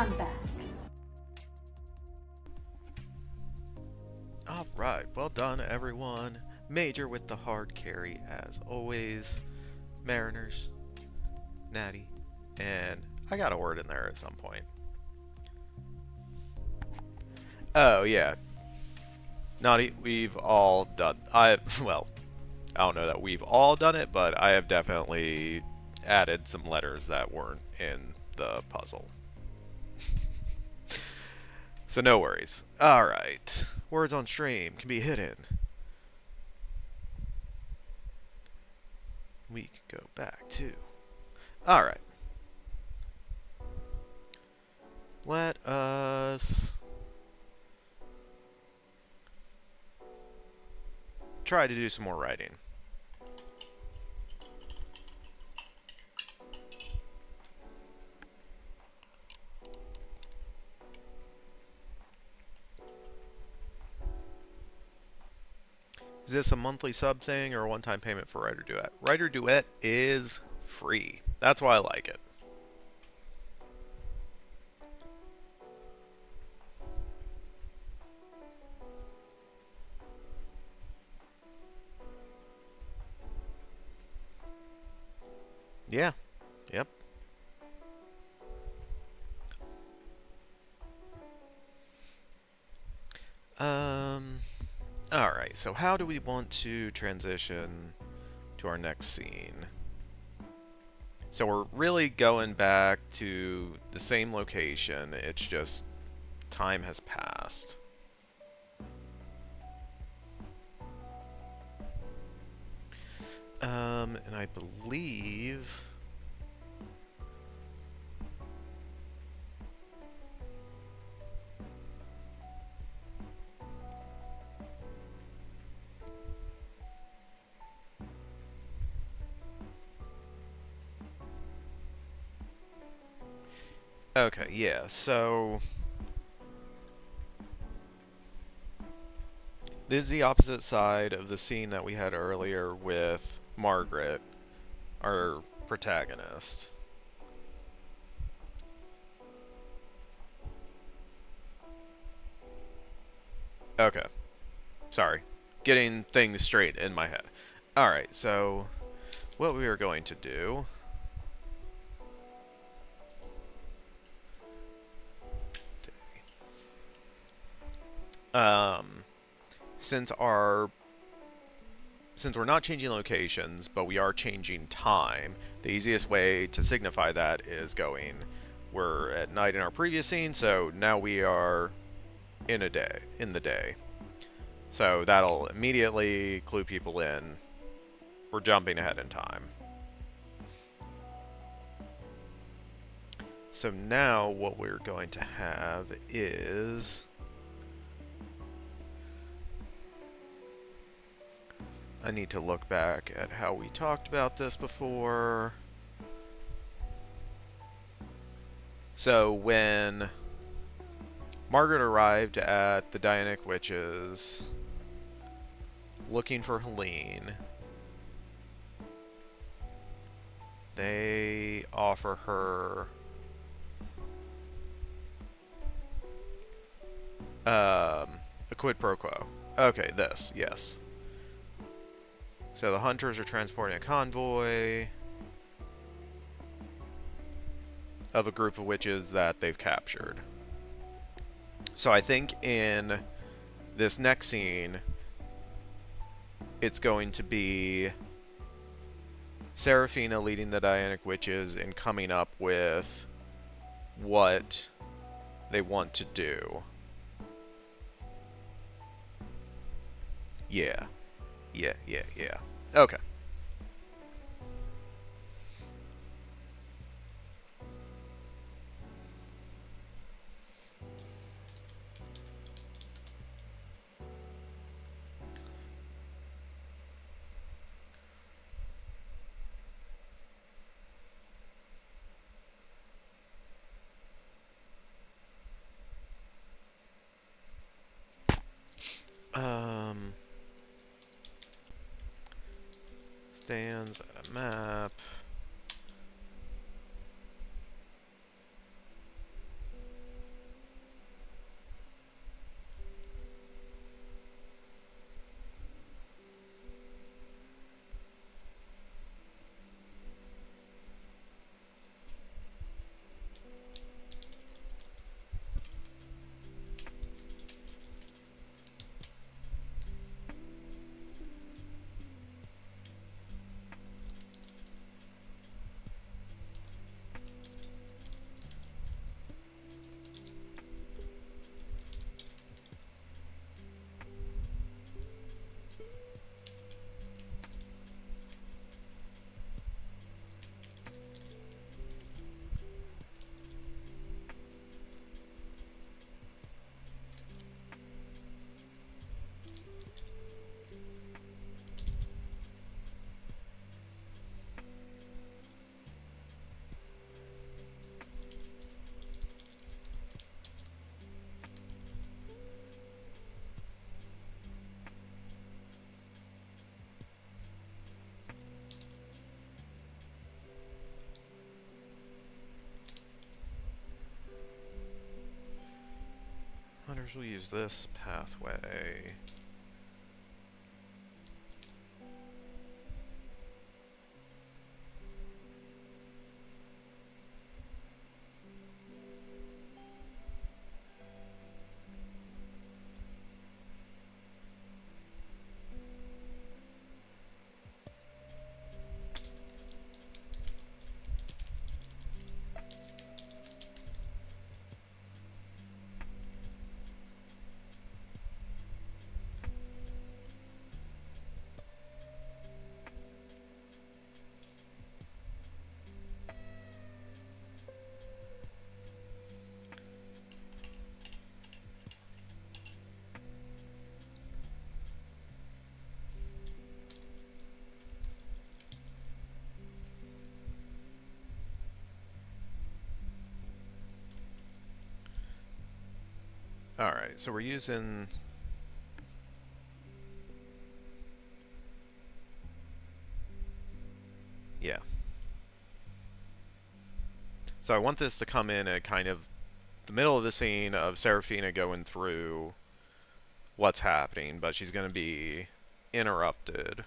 I'm back. Alright, well done everyone. Major with the hard carry as always. Mariners, Natty, and I got a word in there at some point. Oh yeah, Naughty, we've all done. Well, I don't know that we've all done it, but I have definitely added some letters that weren't in the puzzle. So no worries. Alright. Words on stream can be hidden. We can go back to. Alright. Let us try to do some more writing. Is this a monthly sub thing or a one-time payment for Writer Duet? Writer Duet is free. That's why I like it. Yeah. Yep. Alright, so how do we want to transition to our next scene? So we're really going back to the same location, it's just time has passed. And I believe... Okay, yeah, so... This is the opposite side of the scene that we had earlier with Margaret, our protagonist. Okay, sorry. Getting things straight in my head. Alright, so what we are going to do... Since we're not changing locations, but we are changing time, the easiest way to signify that is going, we're at night in our previous scene, so now we are in the day. So that'll immediately clue people in. We're jumping ahead in time. So now what we're going to have is... I need to look back at how we talked about this before. So when Margaret arrived at the Dianic Witches looking for Helene, they offer her a quid pro quo. Okay, this, yes. So the hunters are transporting a convoy of a group of witches that they've captured. So I think in this next scene, it's going to be Seraphina leading the Dianic Witches and coming up with what they want to do. Yeah. Yeah. Okay. Stands at a map. Hunters will use this pathway. Alright, so we're using... Yeah. So I want this to come in at kind of the middle of the scene of Seraphina going through what's happening, but she's going to be interrupted.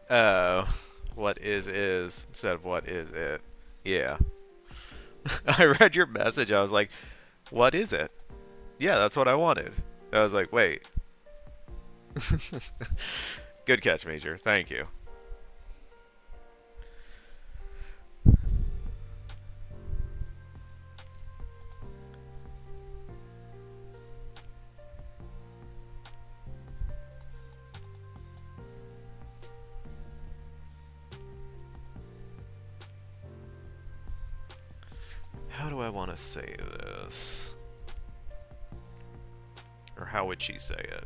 Oh, what is instead of what is it. Yeah. I read your message, I was like, what is it? Yeah, that's what I wanted. I was like, wait. Good catch, Major. Thank you. How do I want to say this? Or how would she say it?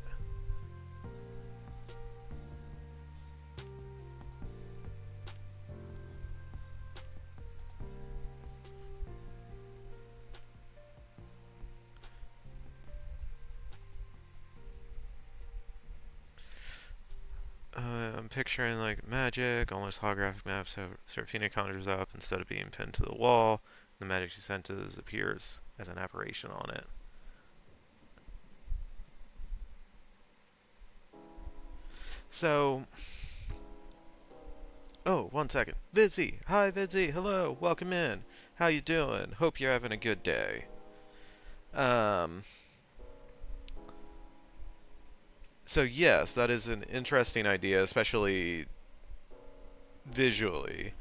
I'm picturing like magic, almost holographic maps. So Seraphina conjures up instead of being pinned to the wall. The magic she senses appears as an apparition on it. So, oh, 1 second. Vidsy! Hi, Vidsy! Hello! Welcome in! How you doing? Hope you're having a good day. Um, so yes, that is an interesting idea, especially visually.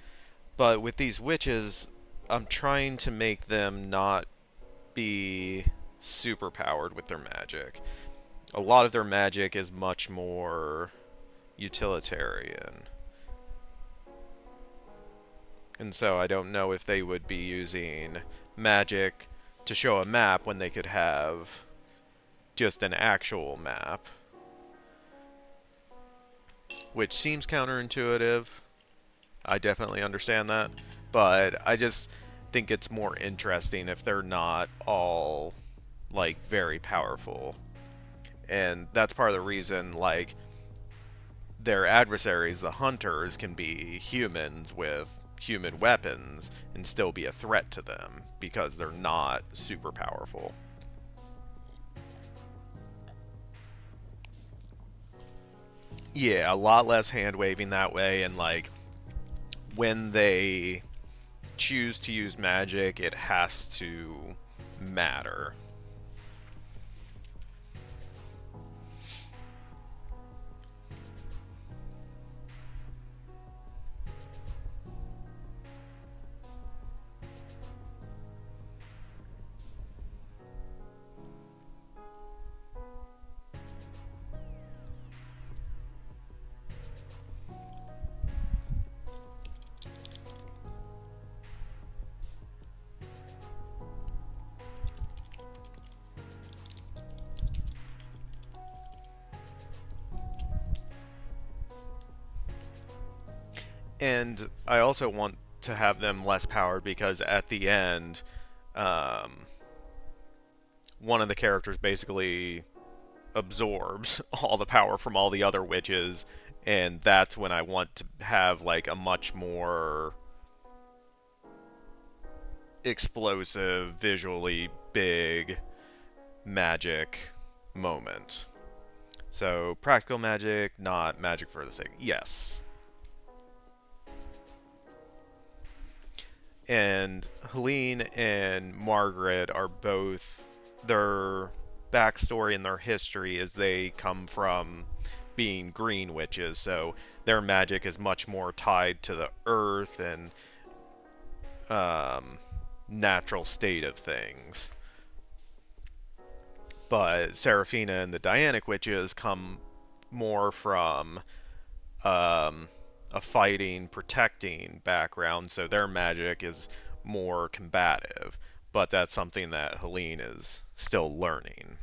But with these witches, I'm trying to make them not be super powered with their magic. A lot of their magic is much more utilitarian. And so I don't know if they would be using magic to show a map when they could have just an actual map. Which seems counterintuitive. I definitely understand that. but I just think it's more interesting if they're not all like very powerful. And that's part of the reason like their adversaries, the hunters, can be humans with human weapons and still be a threat to them because they're not super powerful. Yeah, a lot less hand waving that way, and like when they choose to use magic, it has to matter. And I also want to have them less powered because at the end, um, one of the characters basically absorbs all the power from all the other witches, and that's when I want to have like a much more explosive, visually big magic moment. So practical magic, not magic for the sake. Yes. And Helene and Margaret are both, their backstory and their history is they come from being green witches, so their magic is much more tied to the earth and um, natural state of things. But Seraphina and the Dianic witches come more from um, a fighting, protecting background, so their magic is more combative. But that's something that Helene is still learning.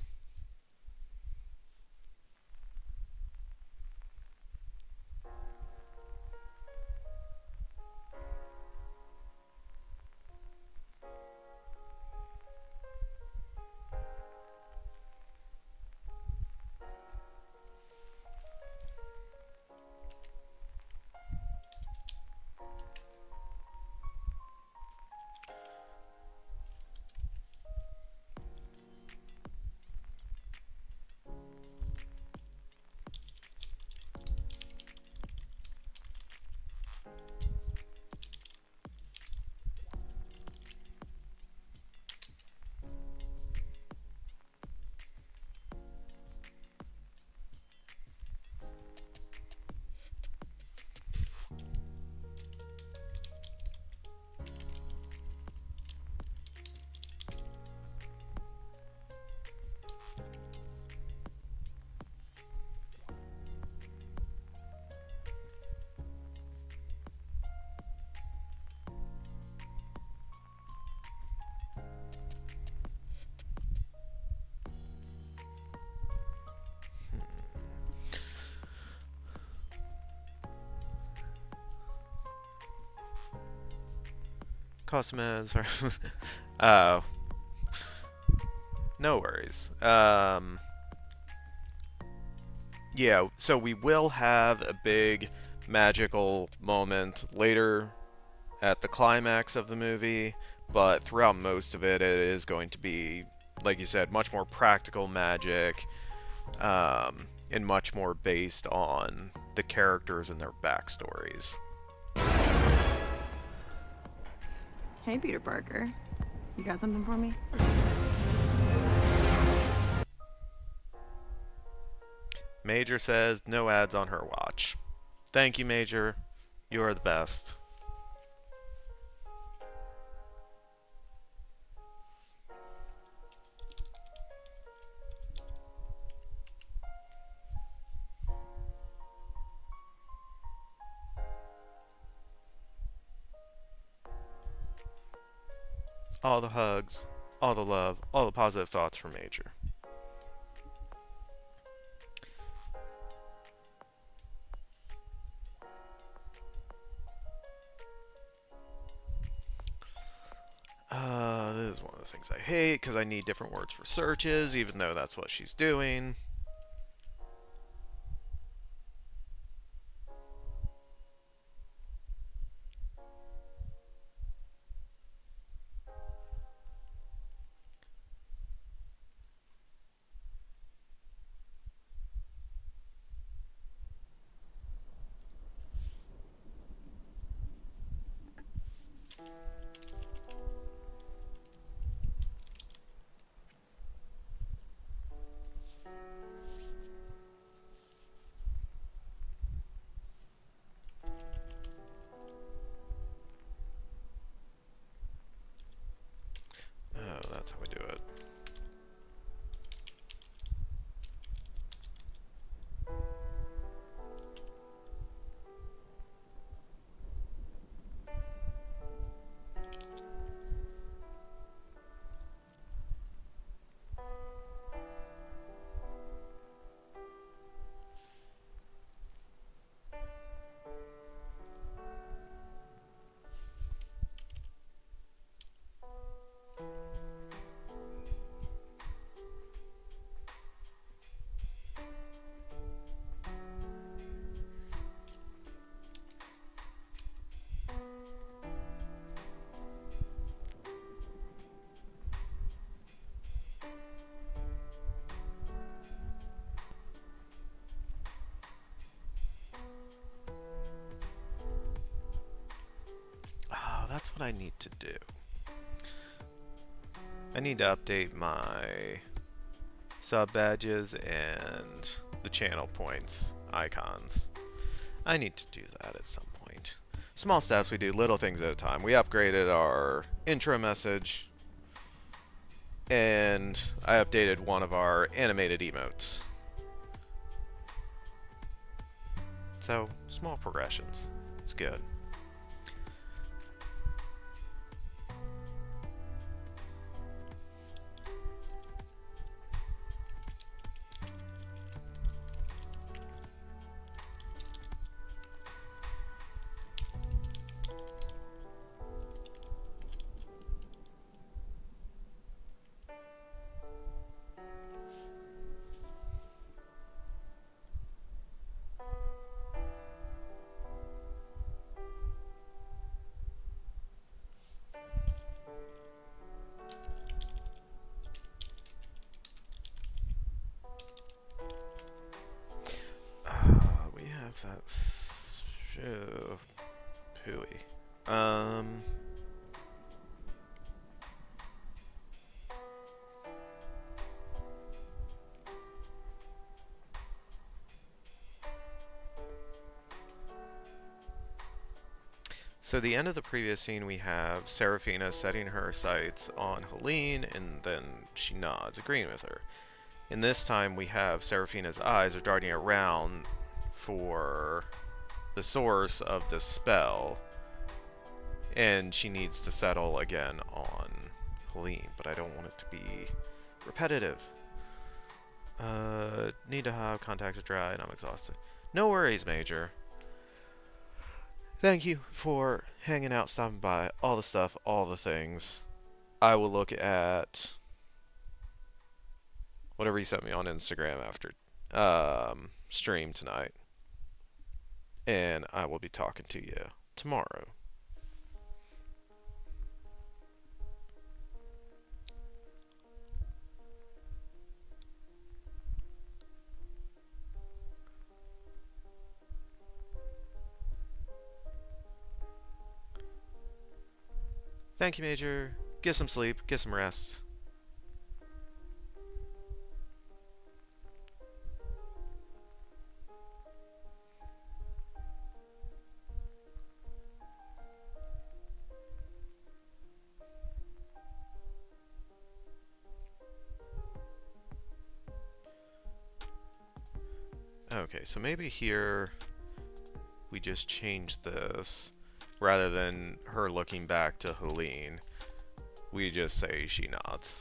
Cosmos, uh, no worries. Yeah, so we will have a big magical moment later at the climax of the movie, but throughout most of it, it is going to be, like you said, much more practical magic, and much more based on the characters and their backstories. Hey, Peter Parker. You got something for me? Major says no ads on her watch. Thank you, Major. You are the best. All the hugs, all the love, all the positive thoughts from Major. hate because I need different words for searches, even though that's what she's doing. Oh, that's how we do it. Oh, that's what I need to do. I need to update my sub badges and the channel points icons. I need to do that at some point. Small steps, we do little things at a time. We upgraded our intro message, and I updated one of our animated emotes. So, small progressions. It's good. We have that show. Pooey. So the end of the previous scene, we have Seraphina setting her sights on Helene, and then she nods, agreeing with her. In this time, we have Seraphina's eyes are darting around for the source of the spell, and she needs to settle again on Helene, but I don't want it to be repetitive. Need to have contacts are dry, and I'm exhausted. No worries, Major. Thank you for hanging out, stopping by, all the stuff, all the things. I will look at whatever you sent me on Instagram after stream tonight. And I will be talking to you tomorrow. Thank you, Major. Get some sleep, get some rest. Okay, so maybe here we just change this. Rather than her looking back to Helene, we just say she nods.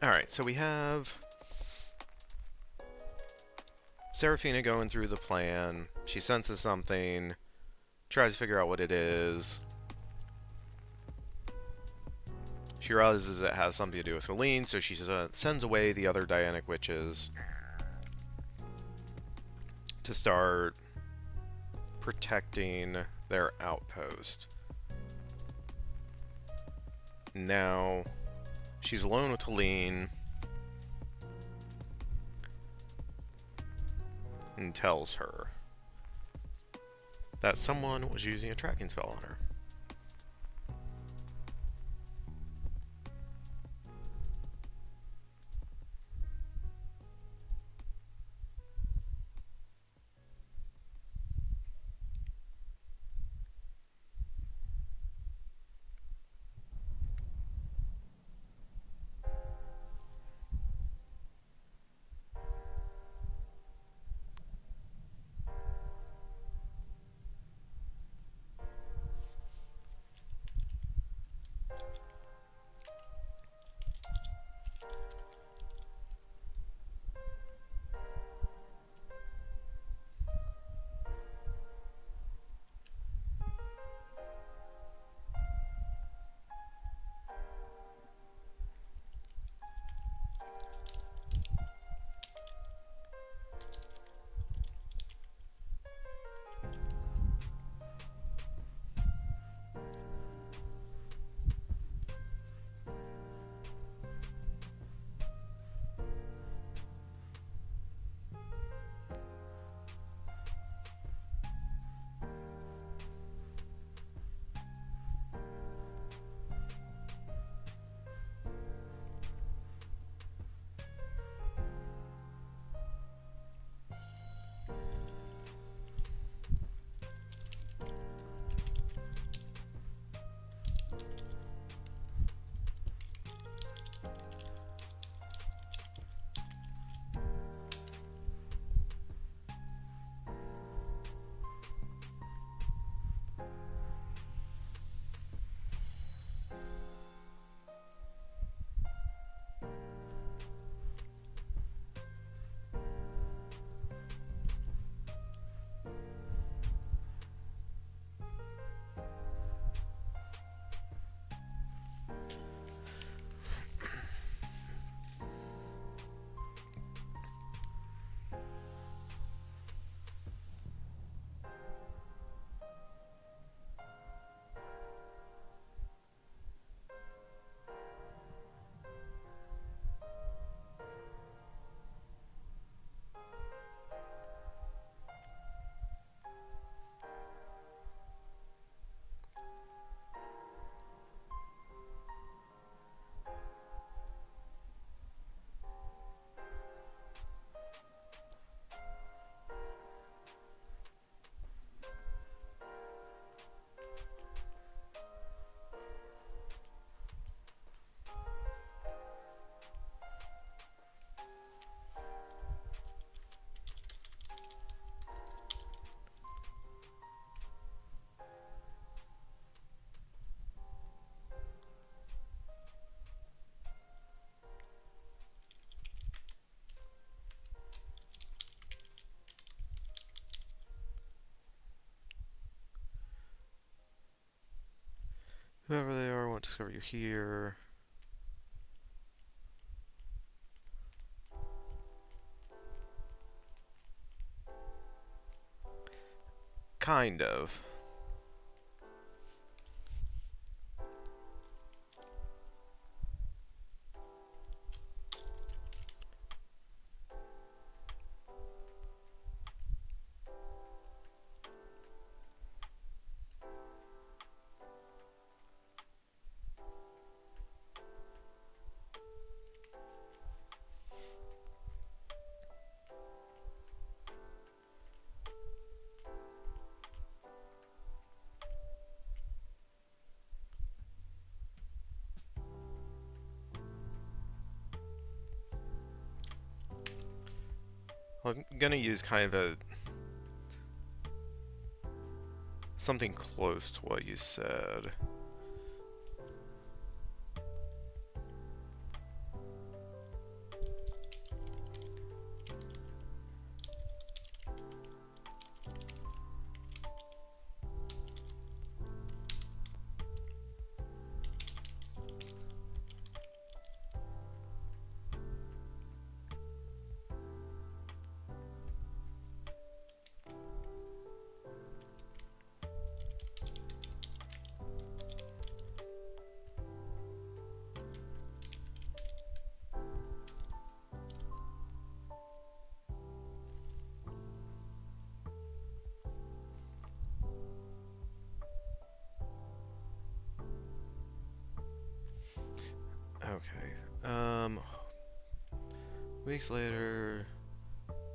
Alright, so we have Serafina going through the plan. She senses something, tries to figure out what it is. She realizes it has something to do with Feline, so she sends away the other Dianic witches to start protecting their outpost. Now, she's alone with Helene and tells her that someone was using a tracking spell on her. Whoever they are won't discover you here. Kind of. I'm gonna use kind of a something close to what you said. Weeks later...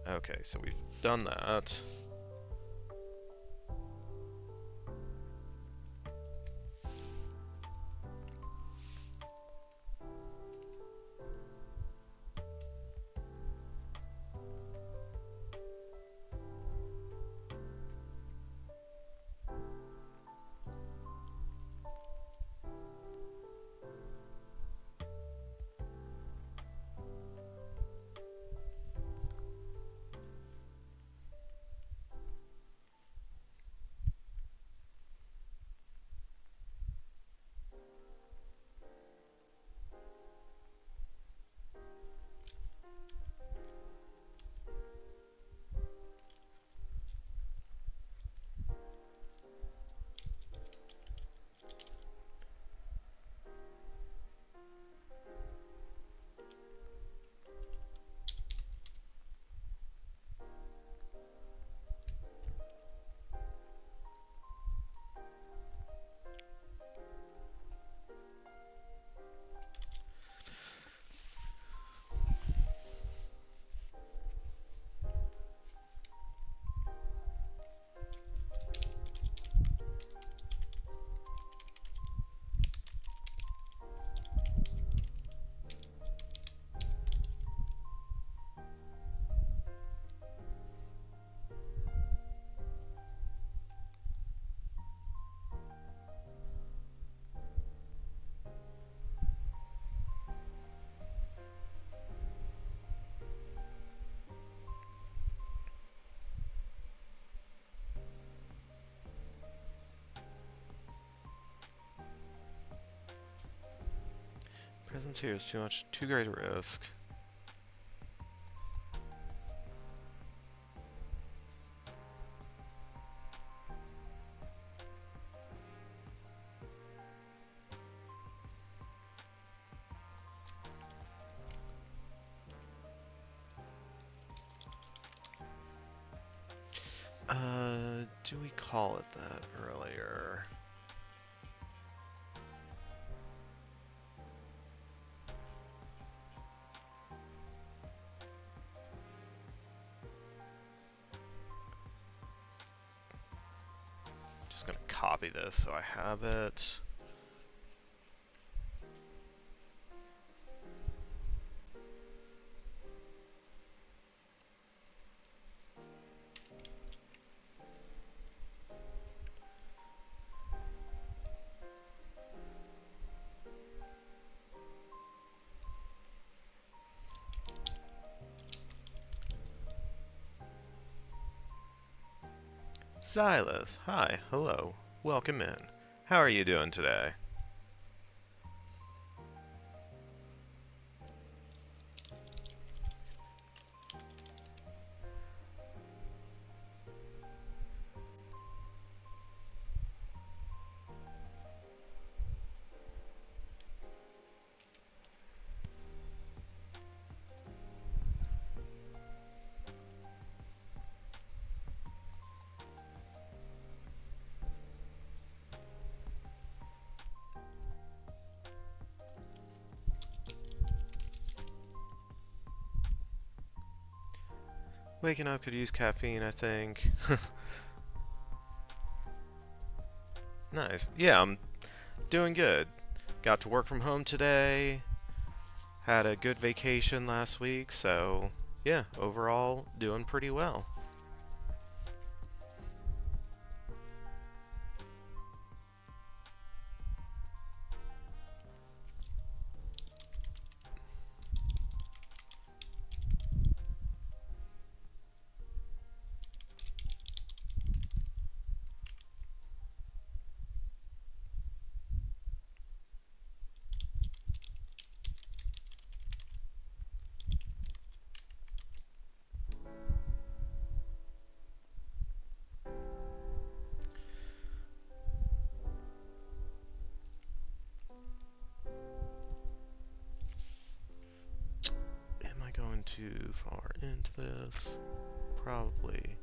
Okay, so we've done that. Presence here is too great a risk. Do we call it that earlier? Just gonna copy this so I have it. Silas, hi, hello, welcome in. How are you doing today? Waking up could use caffeine, I think. Nice. Yeah, I'm doing good. Got to work from home today. Had a good vacation last week, so yeah, overall doing pretty well. Am I going too far into this? Probably.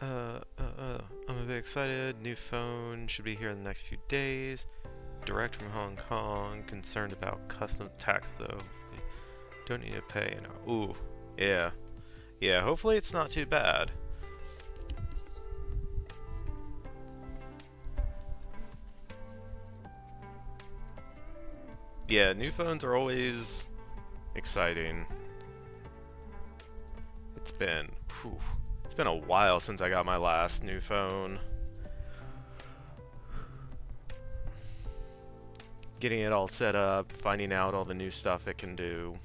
I'm a bit excited. New phone should be here in the next few days. Direct from Hong Kong. Concerned about customs tax though. Don't need to pay. No. Ooh, yeah, yeah. Hopefully it's not too bad. Yeah, new phones are always exciting. It's been a while since I got my last new phone. Getting it all set up, finding out all the new stuff it can do.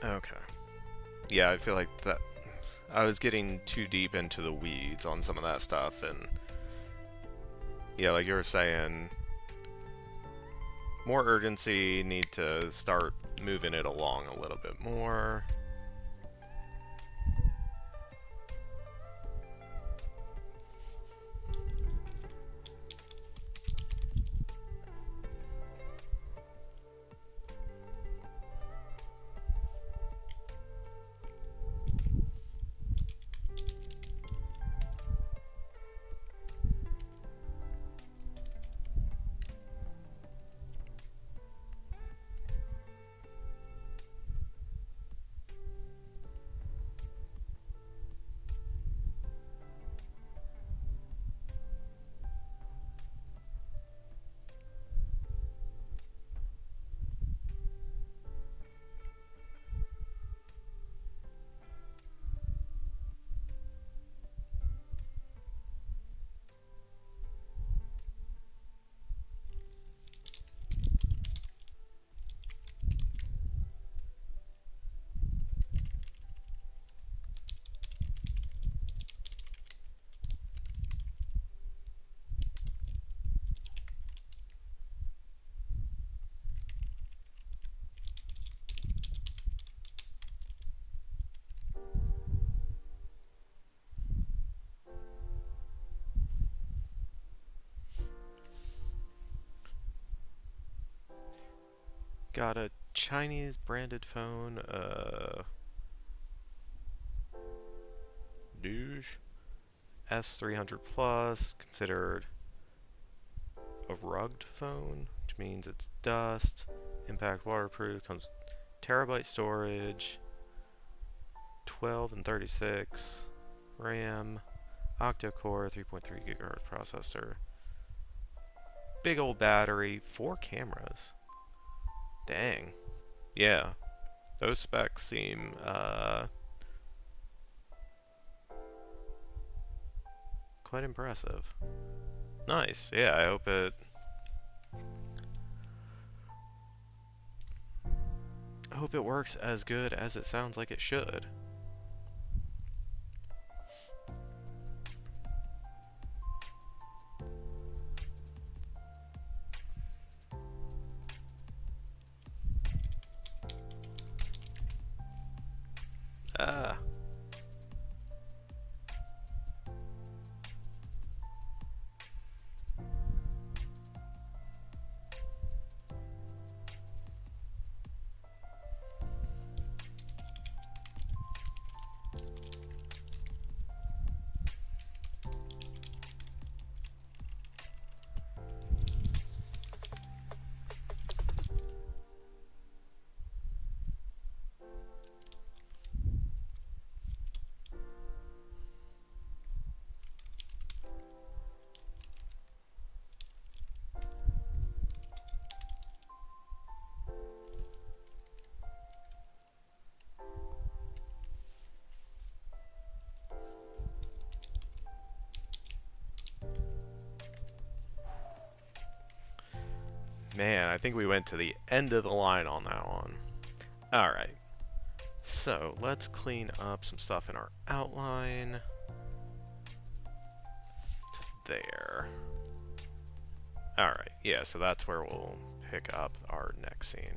Okay. Yeah, I feel like that I was getting too deep into the weeds on some of that stuff, and yeah, like you were saying, more urgency, need to start moving it along a little bit more. Got a Chinese branded phone, Douche S300 Plus, considered a rugged phone, which means it's dust, impact waterproof, comes terabyte storage, 12 and 36 RAM, octa-core, 3.3 gigahertz processor, big old battery, 4 cameras. Dang. Yeah, those specs seem quite impressive. Nice. Yeah, I hope it works as good as it sounds like it should. Uh, Man, I think we went to the end of the line on that one. Alright, so let's clean up some stuff in our outline. There. Alright, yeah, so that's where we'll pick up our next scene.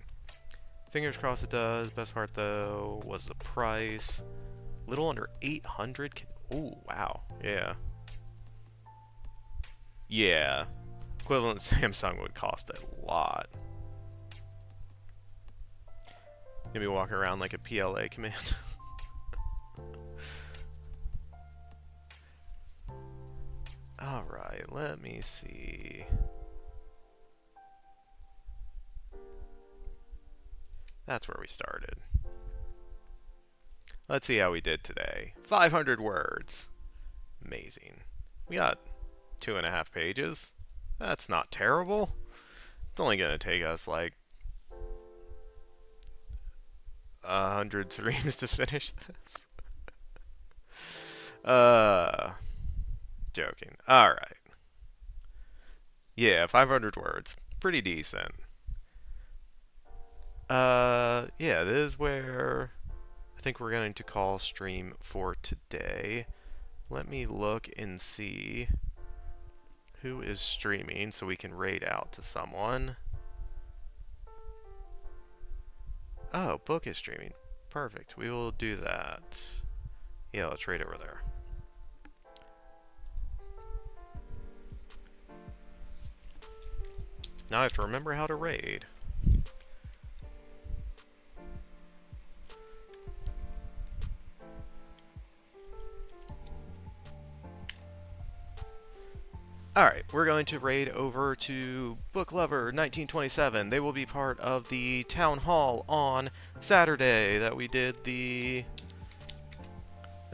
Fingers crossed it does. Best part, though, was the price. Little under 800. Ooh, wow. Yeah. Yeah. Equivalent Samsung would cost a lot. Gonna be walking around like a PLA command. Alright, let me see. That's where we started. Let's see how we did today. 500 words. Amazing. We got 2.5 pages. That's not terrible. It's only gonna take us like 100 streams to finish this. Joking. Alright. Yeah, 500 words. Pretty decent. Yeah, this is where I think we're going to call stream for today. Let me look and see who is streaming so we can raid out to someone. Oh, Book is streaming. Perfect. We will do that. Yeah, let's raid over there. Now I have to remember how to raid. Alright, we're going to raid over to Book Lover 1927. They will be part of the town hall on Saturday that we did that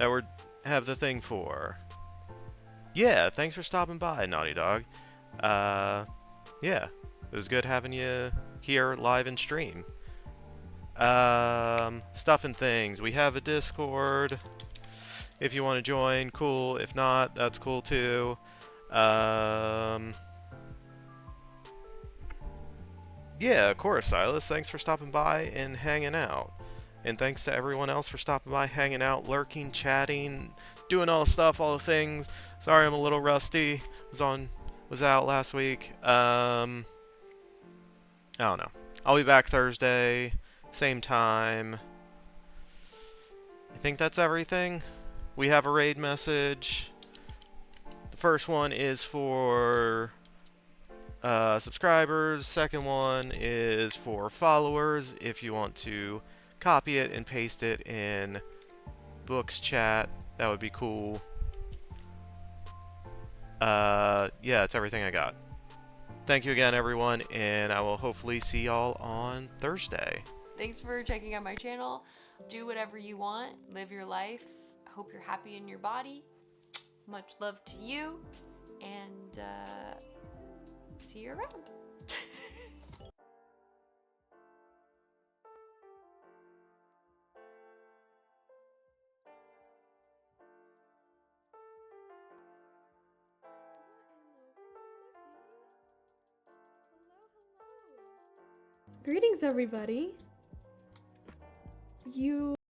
we have the thing for. Yeah, thanks for stopping by, Naughty Dog. Yeah, it was good having you here live and stream. Stuff and things. We have a Discord. If you want to join, cool. If not, that's cool too. Yeah, of course, Silas. Thanks for stopping by and hanging out. And thanks to everyone else for stopping by, hanging out, lurking, chatting, doing all the stuff, all the things. Sorry I'm a little rusty. Was out last week. I don't know. I'll be back Thursday, same time. I think that's everything. We have a raid message. The first one is for subscribers. Second one is for followers. If you want to copy it and paste it in Books chat, that would be cool. Yeah, that's everything I got. Thank you again, everyone, and I will hopefully see y'all on Thursday. Thanks for checking out my channel. Do whatever you want. Live your life. I hope you're happy in your body. Much love to you, and see you around. Greetings, everybody. You